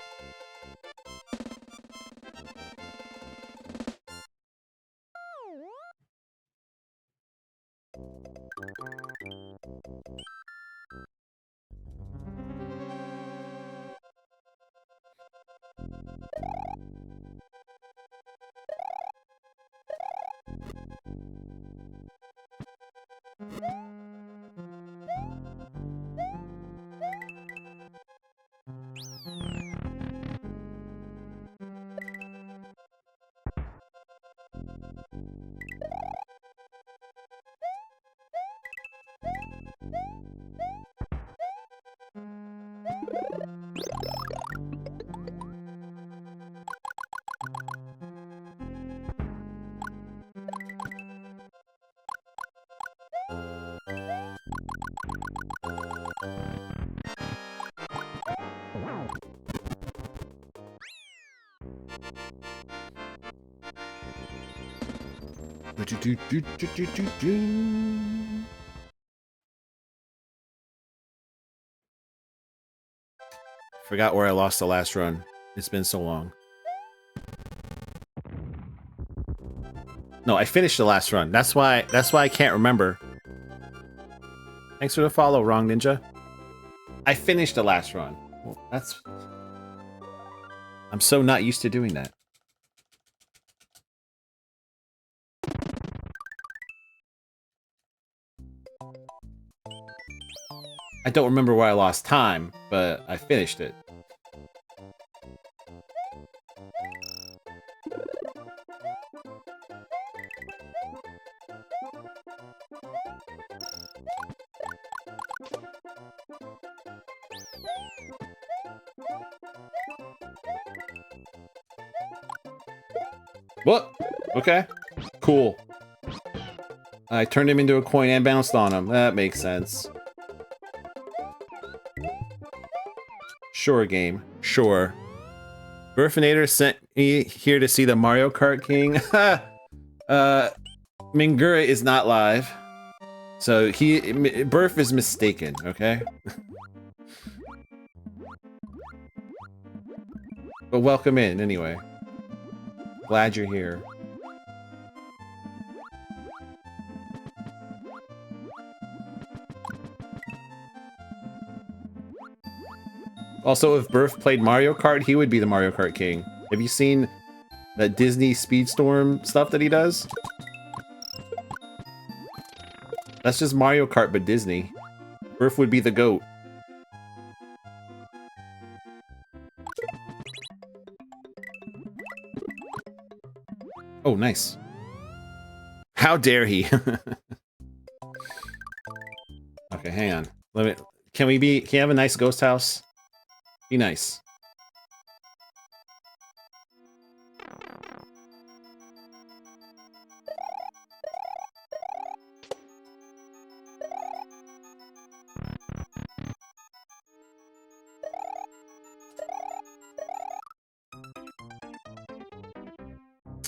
Forgot where I lost the last run. It's been so long. No, I finished the last run. That's why I can't remember. Thanks for the follow, Wrong Ninja. I finished the last run. Well, that's... I'm so not used to doing that. I don't remember where I lost time, but I finished it. What? Okay. Cool. I turned him into a coin and bounced on him. That makes sense. Sure, game. Sure. Burfinator sent me here to see the Mario Kart King. Mingura is not live. So Burf is mistaken, okay? But welcome in, anyway. Glad you're here. Also, if Burf played Mario Kart, he would be the Mario Kart King. Have you seen that Disney Speedstorm stuff that he does? That's just Mario Kart, but Disney. Burf would be the GOAT. Oh, nice. How dare he? Okay, hang on. Can you have a nice ghost house? Be nice.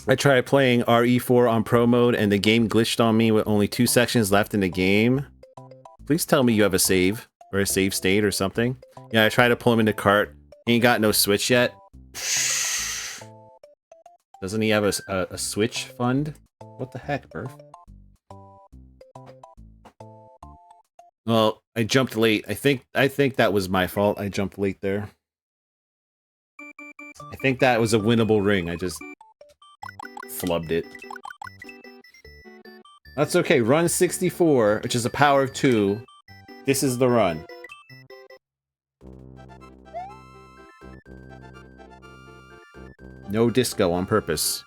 I tried playing RE4 on Pro mode and the game glitched on me with only 2 sections left in the game. Please tell me you have a save or a save state or something. Yeah, I tried to pull him into cart. He ain't got no Switch yet. Doesn't he have a Switch fund? What the heck, Burf? Well, I jumped late. I think that was my fault. I jumped late there. I think that was a winnable ring. I just flubbed it. That's okay. Run 64, which is a power of 2. This is the run. No disco on purpose.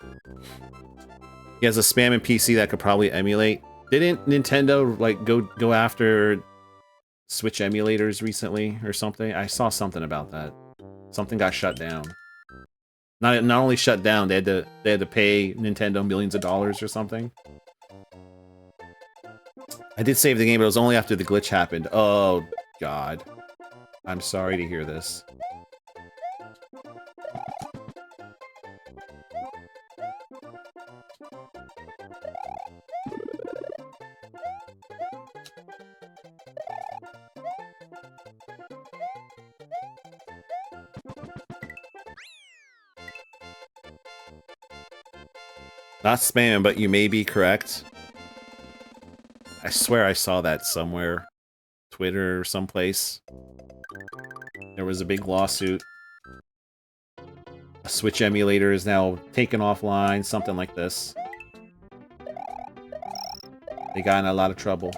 He has a spamming PC that could probably emulate. Didn't Nintendo like go after Switch emulators recently or something? I saw something about that. Something got shut down. Not only shut down, they had to pay Nintendo millions of dollars or something. I did save the game, but it was only after the glitch happened. Oh God, I'm sorry to hear this. Not spamming, but you may be correct. I swear I saw that somewhere. Twitter or someplace. There was a big lawsuit. A Switch emulator is now taken offline, something like this. They got in a lot of trouble.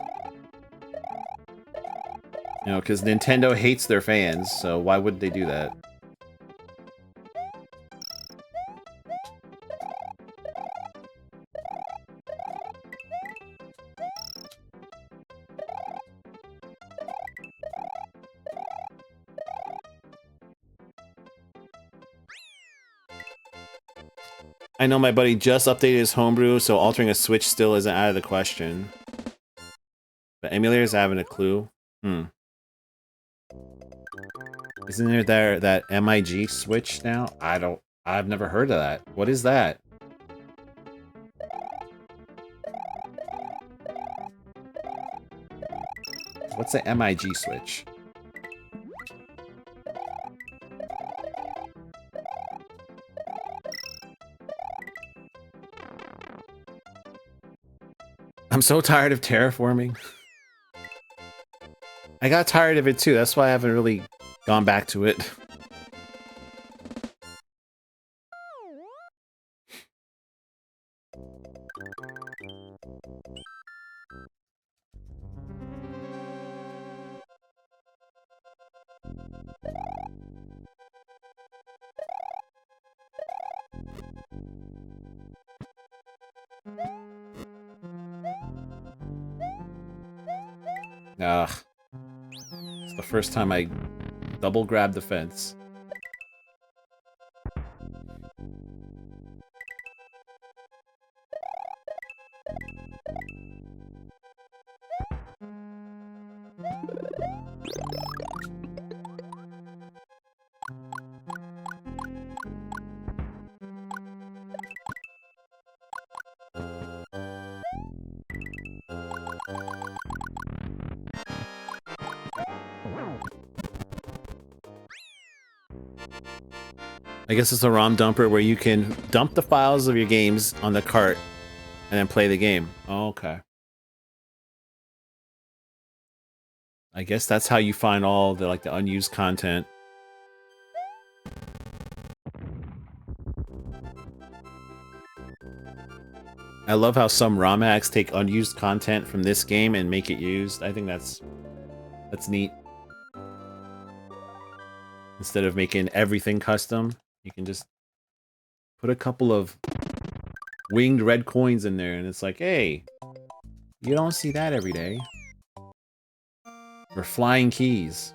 You know, because Nintendo hates their fans, so why would they do that? I know my buddy just updated his homebrew, so altering a Switch still isn't out of the question. But emulators haven't a clue. Isn't there that MIG Switch now? I've never heard of that. What is that? What's the MIG Switch? I'm so tired of terraforming. I got tired of it too, that's why I haven't really gone back to it. Ugh. It's the first time I double grabbed the fence. I guess it's a ROM dumper where you can dump the files of your games on the cart and then play the game. Oh, okay. I guess that's how you find all the the unused content. I love how some ROM hacks take unused content from this game and make it used. I think that's neat. Instead of making everything custom, you can just put a couple of winged red coins in there and it's like, hey, you don't see that every day. Or flying keys.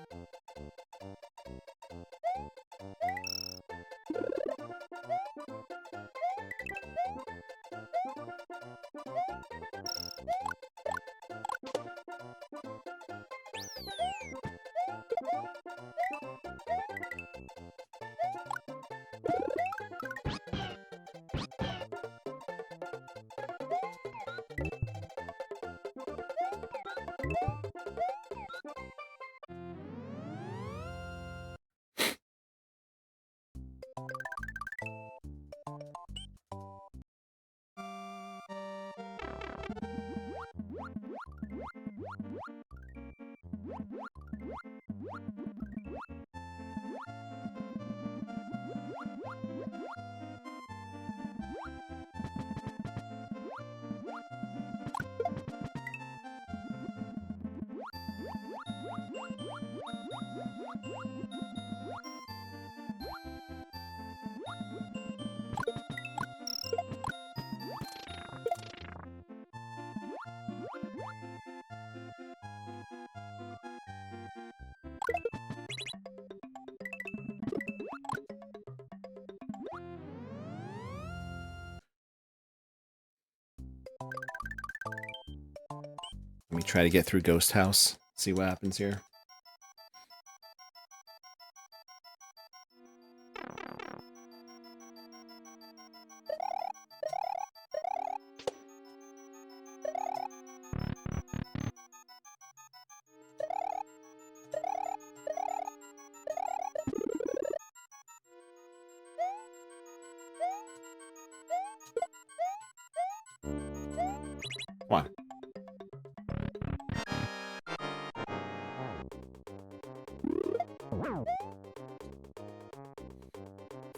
Let me try to get through Ghost House. See what happens here.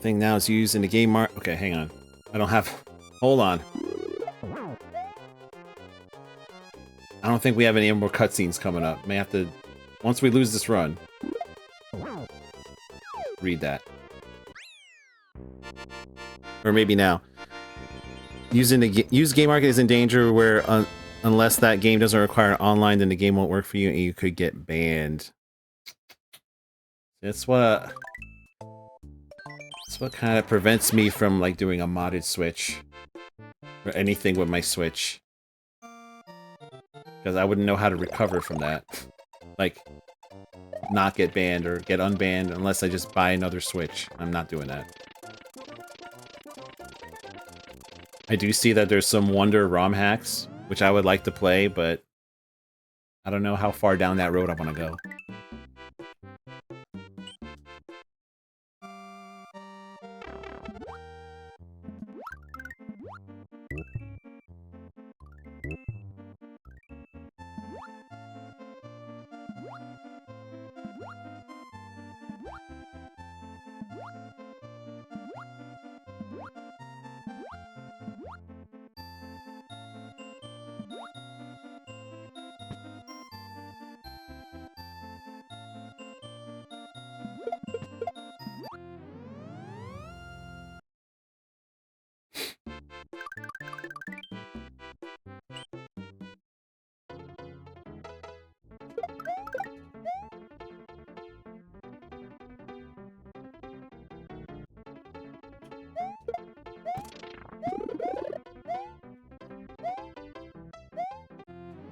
thing now is used in the game mark. Okay, hang on. I don't have. Hold on. I don't think we have any more cutscenes coming up. May have to. Once we lose this run. Read that. Or maybe now. Use game market is in danger where unless that game doesn't require online, then the game won't work for you and you could get banned. That's what kind of prevents me from like doing a modded Switch or anything with my Switch, because I wouldn't know how to recover from that. Like, not get banned or get unbanned unless I just buy another Switch. I'm not doing that. I do see that there's some Wonder ROM hacks, which I would like to play, but I don't know how far down that road I want to go.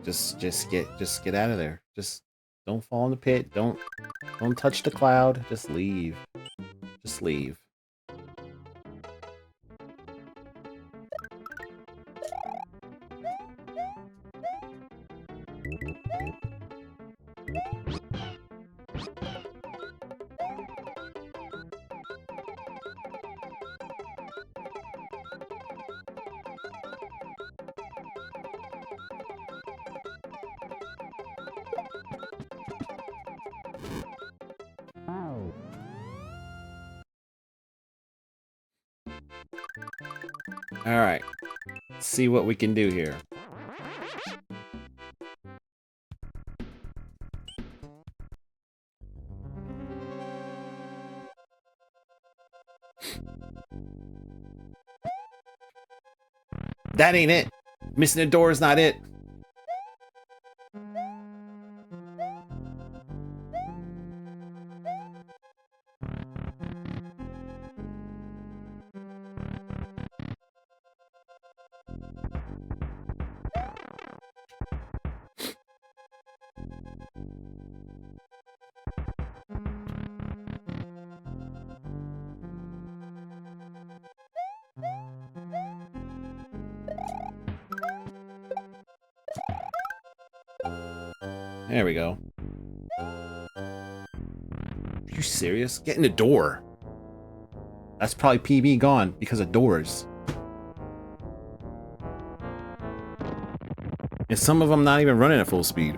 Just get out of there. Just don't fall in the pit. Don't touch the cloud. Just leave. Just leave. Alright. Let's see what we can do here. That ain't it. Missing a door is not it. There we go. Are you serious? Get in the door. That's probably PB gone because of doors. And some of them not even running at full speed.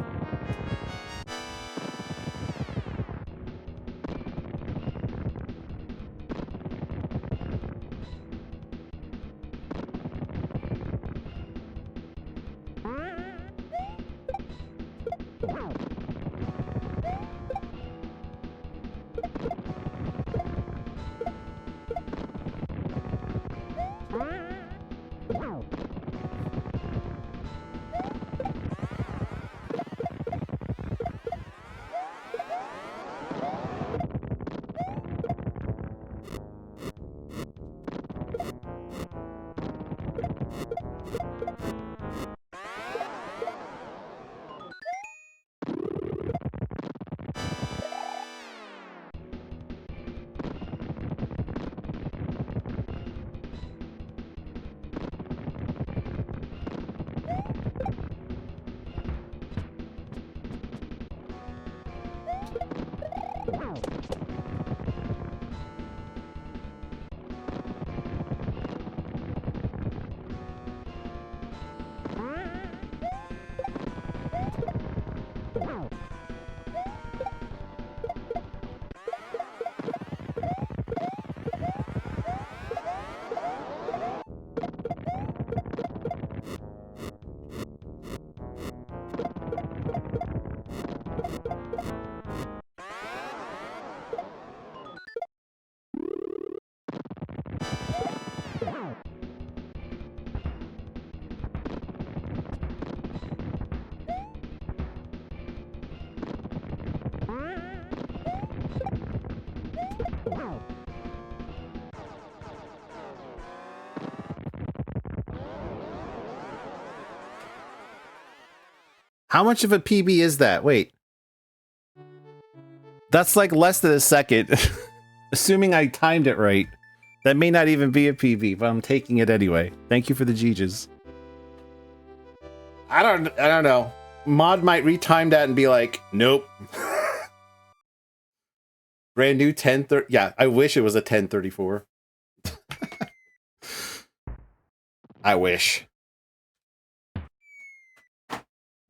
How much of a PB is that? Wait. That's like less than a second. Assuming I timed it right. That may not even be a PB, but I'm taking it anyway. Thank you for the GGs. I don't know. Mod might retime that and be like, nope. Brand new 1030. Yeah, I wish it was a 1034. I wish.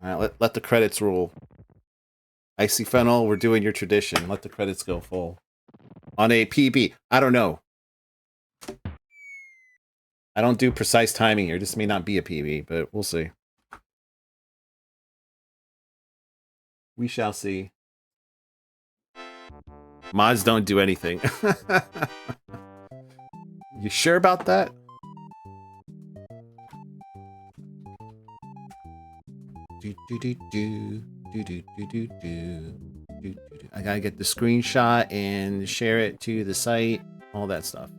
All right, let the credits roll. Icy Fennel, we're doing your tradition. Let the credits go full. On a PB. I don't know. I don't do precise timing here. This may not be a PB, but we'll see. We shall see. Mods don't do anything. You sure about that? I gotta get the screenshot and share it to the site. All that stuff.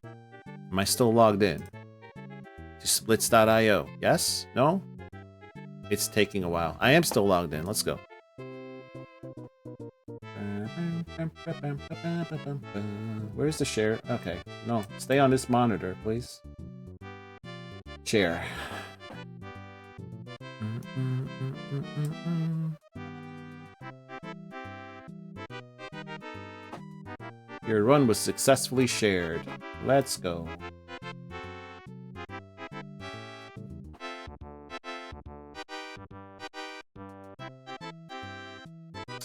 Am I still logged in? To splits.io. Yes? No? It's taking a while. I am still logged in. Let's go. Where's the share? Okay. No. Stay on this monitor, please. Share. Your run was successfully shared. Let's go.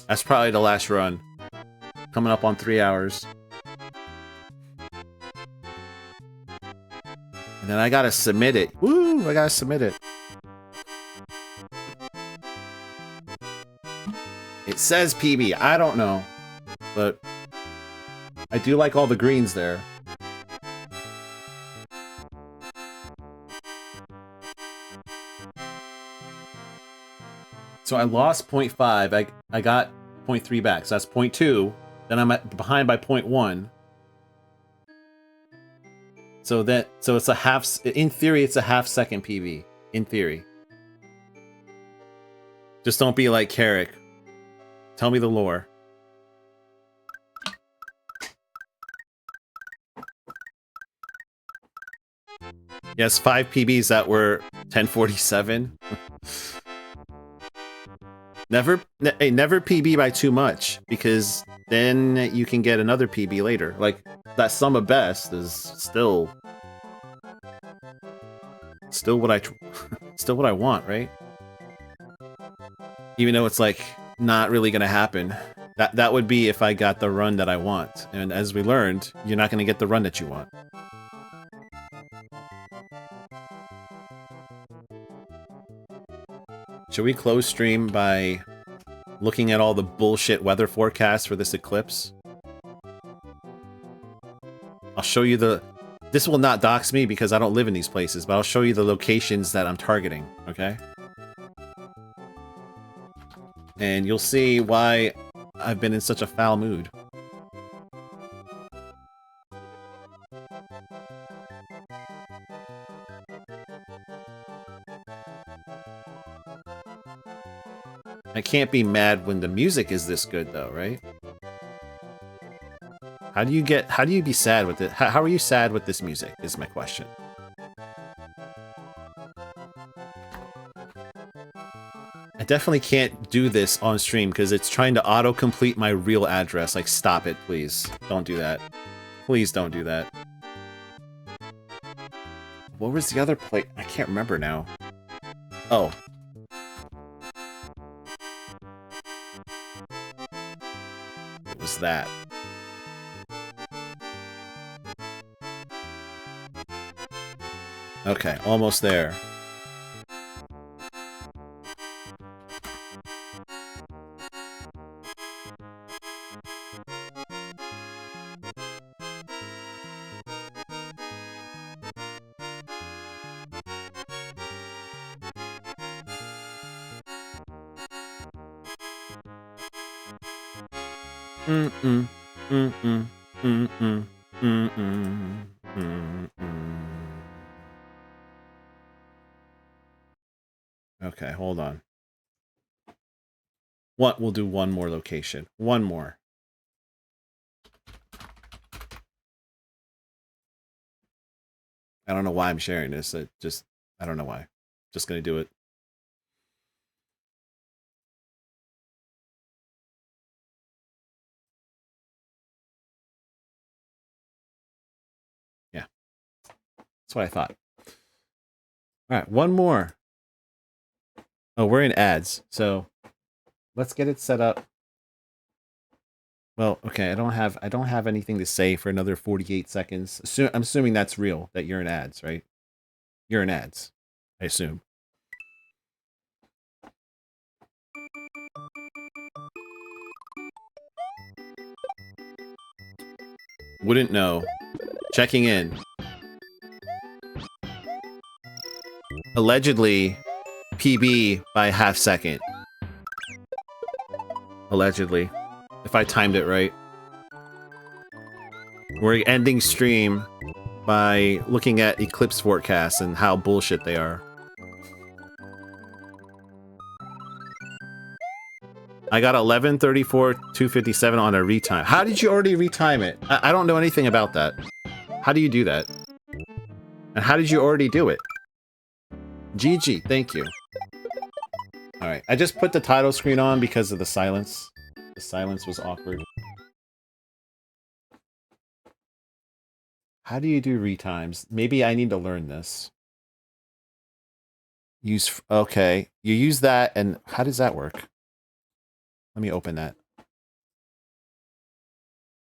That's probably the last run. Coming up on 3 hours. And then I gotta submit it. Woo! I gotta submit it. It says PB. I don't know. But I do like all the greens there. So I lost 0.5. I got 0.3 back. So that's 0.2. Then I'm behind by 0.1. So it's a half. In theory, it's a half-second PB. In theory. Just don't be like Carrick. Tell me the lore. Yes, 5 PBs that were 1047. Never PB by too much, because then you can get another PB later. Like, that sum of best is still what I want, right? Even though it's like not really gonna happen. That would be if I got the run that I want. And as we learned, you're not gonna get the run that you want. Should we close stream by looking at all the bullshit weather forecasts for this eclipse? I'll show you the... This will not dox me because I don't live in these places, but I'll show you the locations that I'm targeting, okay? And you'll see why I've been in such a foul mood. I can't be mad when the music is this good, though, right? How do you be sad with it? How are you sad with this music, is my question. I definitely can't do this on stream because it's trying to auto-complete my real address. Like, stop it, please. Don't do that. Please don't do that. What was the other place? I can't remember now. Oh. It was that. Okay, almost there. Okay, hold on. What? We'll do one more location. One more. I don't know why I'm sharing this. I don't know why. Just gonna do it. Yeah. That's what I thought. All right, one more. Oh, we're in ads. So let's get it set up. Well, okay, I don't have anything to say for another 48 seconds. I'm assuming that's real, that you're in ads, right? You're in ads, I assume. Wouldn't know. Checking in. Allegedly, PB by a half second. Allegedly. If I timed it right. We're ending stream by looking at eclipse forecasts and how bullshit they are. I got 11:34, 2:57 on a retime. How did you already retime it? I don't know anything about that. How do you do that? And how did you already do it? GG, thank you. Alright, I just put the title screen on because of the silence. The silence was awkward. How do you do retimes? Maybe I need to learn this. Okay, you use that, and how does that work? Let me open that.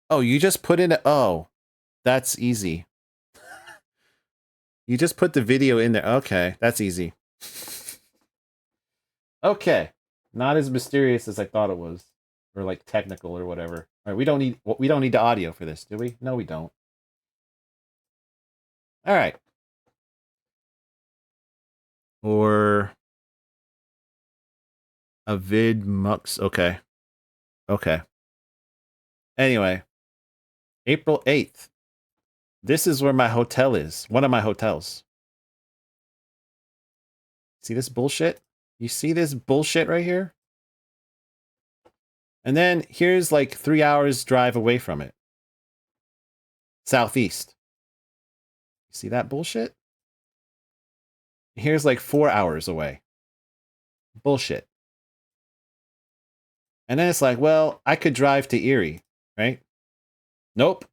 Oh, you just put in oh, that's easy. You just put the video in there. Okay, that's easy. Okay, not as mysterious as I thought it was, or like technical or whatever. All right, we don't need the audio for this, do we? No, we don't. All right. Or a vid mux. Okay. Okay. Anyway, April 8th. This is where my hotel is. One of my hotels. See this bullshit? You see this bullshit right here? And then here's like 3 hours drive away from it. Southeast. You see that bullshit? Here's like 4 hours away. Bullshit. And then it's like, well, I could drive to Erie, right? Nope.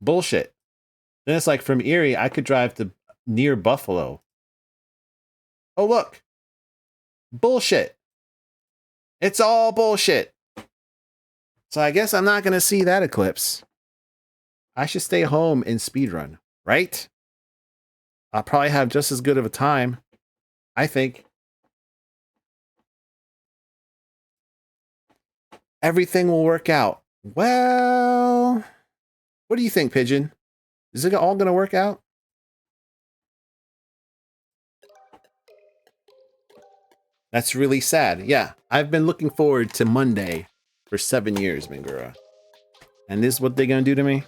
Bullshit. Then it's like from Erie, I could drive to near Buffalo. Oh, look. Bullshit. It's all bullshit. So I guess I'm not going to see that eclipse. I should stay home and speedrun, right? I'll probably have just as good of a time, I think. Everything will work out. Well, what do you think, Pigeon? Is it all going to work out? That's really sad. Yeah, I've been looking forward to Monday for 7 years, Mingura. And this is what they're going to do to me?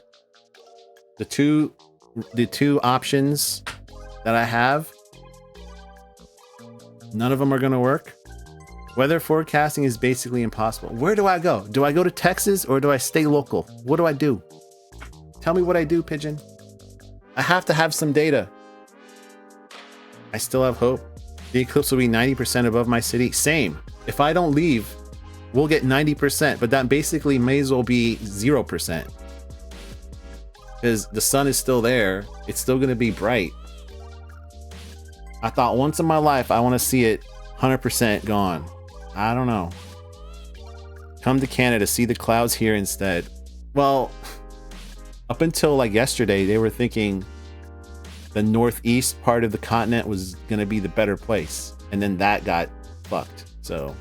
The two options that I have, none of them are going to work. Weather forecasting is basically impossible. Where do I go? Do I go to Texas or do I stay local? What do I do? Tell me what I do, Pigeon. I have to have some data. I still have hope. The eclipse will be 90% above my city. Same. If I don't leave, we'll get 90%, but that basically may as well be 0%. Because the sun is still there. It's still going to be bright. I thought once in my life, I want to see it 100% gone. I don't know. Come to Canada, see the clouds here instead. Well, up until like yesterday, they were thinking the northeast part of the continent was going to be the better place. And then that got fucked. So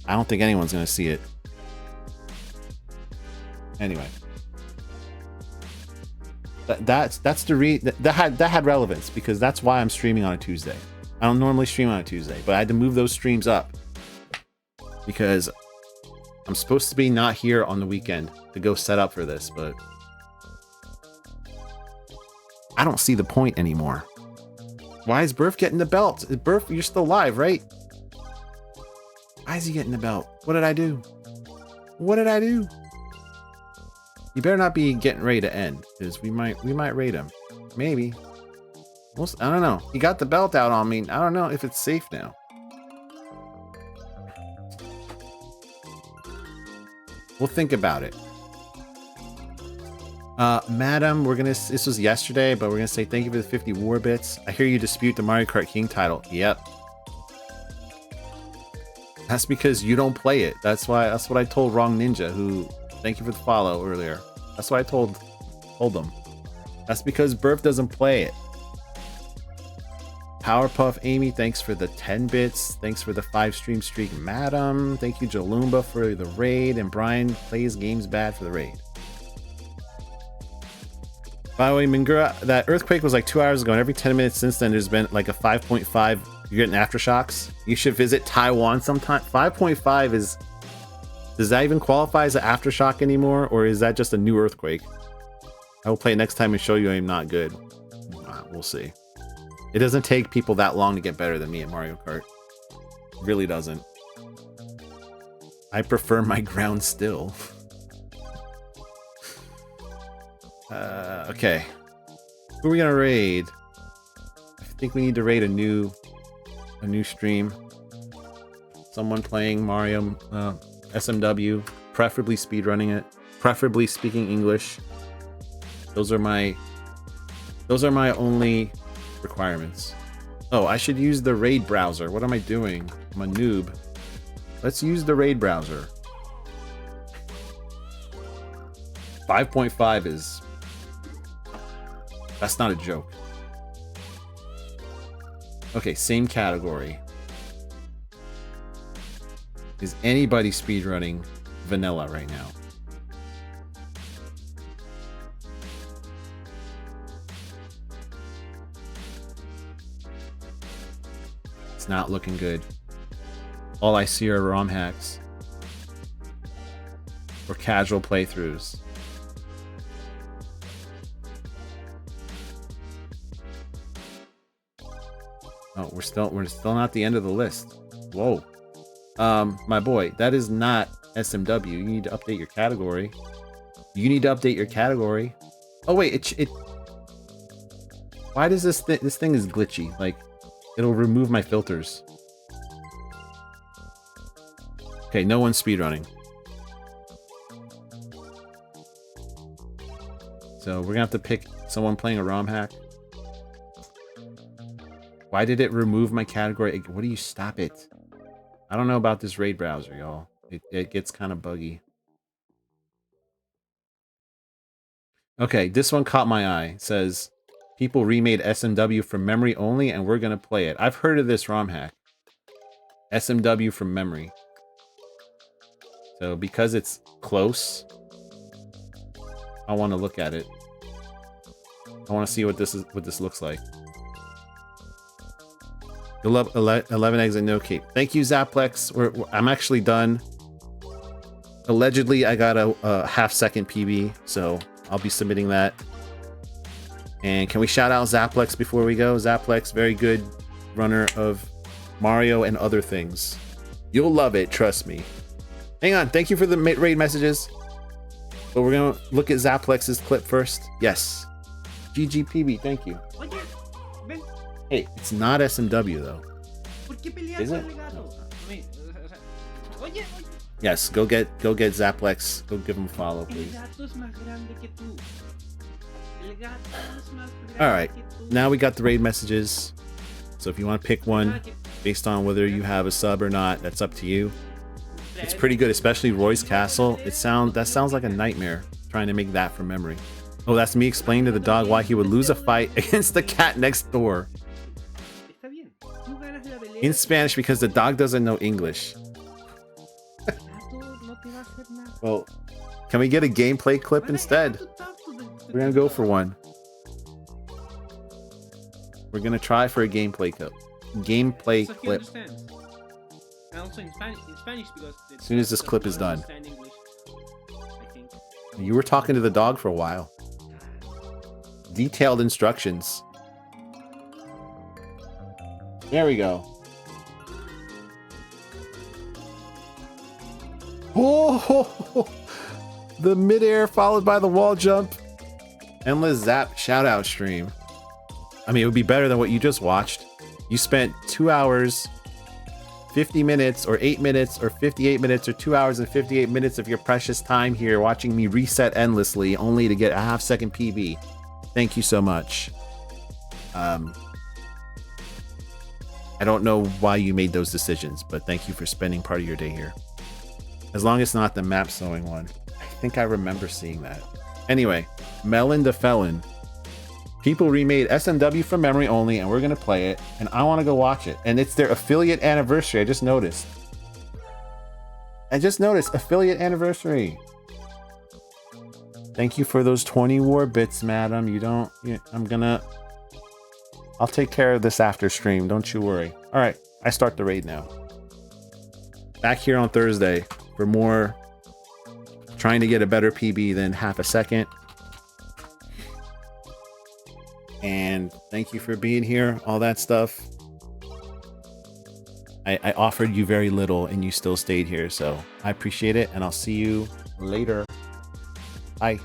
I don't think anyone's going to see it. Anyway. That had relevance because that's why I'm streaming on a Tuesday. I don't normally stream on a Tuesday, but I had to move those streams up because I'm supposed to be not here on the weekend to go set up for this, but I don't see the point anymore. Why is Burf getting the belt? Burf, you're still alive, right? Why is he getting the belt? What did I do? What did I do? You better not be getting ready to end, because we might raid him. Maybe. I don't know. He got the belt out on me. I don't know if it's safe now. We'll think about it. Madam, this was yesterday, but we're gonna say thank you for the 50 war bits. I hear you dispute the Mario Kart King title. Yep. That's because you don't play it. That's what I told Wrong Ninja, who thank you for the follow earlier. That's what I told them. That's because Burf doesn't play it. Powerpuff Amy, thanks for the 10 bits. Thanks for the 5 stream streak, Madam. Thank you, Jalumba, for the raid. And Brian plays games bad for the raid. By the way, Mingura, that earthquake was like 2 hours ago, and every 10 minutes since then, there's been like a 5.5. You're getting aftershocks. You should visit Taiwan sometime. 5.5 is... Does that even qualify as an aftershock anymore, or is that just a new earthquake? I will play it next time and show you I'm not good. We'll see. It doesn't take people that long to get better than me at Mario Kart. It really doesn't. I prefer my ground still. Okay. Who are we gonna raid? I think we need to raid a new stream. Someone playing Mario SMW, preferably speedrunning it, preferably speaking English. Those are my only requirements. Oh, I should use the raid browser. What am I doing? I'm a noob. Let's use the raid browser. 5.5 is... That's not a joke. Okay, same category. Is anybody speedrunning vanilla right now? It's not looking good. All I see are ROM hacks. Or casual playthroughs. Oh, we're still not the end of the list. Whoa. My boy, that is not SMW. You need to update your category. You need to update your category. Oh wait, it why does this thing is glitchy? Like, it'll remove my filters. Okay, no one's speedrunning. So we're gonna have to pick someone playing a ROM hack. Why did it remove my category? What do you stop it? I don't know about this raid browser, y'all. It gets kind of buggy. Okay, this one caught my eye. It says, people remade SMW from memory only, and we're going to play it. I've heard of this ROM hack. SMW from memory. So because it's close, I want to look at it. I want to see what this looks like. 11 eggs and no cape. Thank you, Zaplex. I'm actually done. Allegedly, I got a half-second PB, so I'll be submitting that. And can we shout out Zaplex before we go? Zaplex, very good runner of Mario and other things. You'll love it, trust me. Hang on, thank you for the raid messages. But we're gonna look at Zaplex's clip first. Yes. GGPB, thank you. Hey, it's not SMW though. Is it? No. Yes, go get Zaplex. Go give him a follow, please. Alright, now we got the raid messages. So if you want to pick one based on whether you have a sub or not, that's up to you. It's pretty good, especially Roy's Castle. That sounds like a nightmare, trying to make that from memory. Oh, that's me explaining to the dog why he would lose a fight against the cat next door. In Spanish, because the dog doesn't know English. Well, can we get a gameplay clip instead? We're gonna go for one. We're gonna try for a gameplay clip. Gameplay clip. And also in Spanish because as soon as this clip is done. You were talking to the dog for a while. Detailed instructions. There we go. Oh, the midair followed by the wall jump. Endless zap shout out stream. I mean, it would be better than what you just watched. You spent 2 hours, 50 minutes, or 8 minutes, or 58 minutes, or 2 hours and 58 minutes of your precious time here watching me reset endlessly only to get a half-second PB. Thank you so much. I don't know why you made those decisions, but thank you for spending part of your day here. As long as it's not the map sewing one. I think I remember seeing that. Anyway, Melon the Felon. People remade SMW from memory only, and we're going to play it, and I want to go watch it. And it's their affiliate anniversary. I just noticed. Affiliate anniversary. Thank you for those 20 war bits, madam. I'll take care of this after stream. Don't you worry. All right, I start the raid now. Back here on Thursday for more trying to get a better PB than half a second. And thank you for being here, all that stuff. I offered you very little and you still stayed here, so I appreciate it, and I'll see you later. Bye.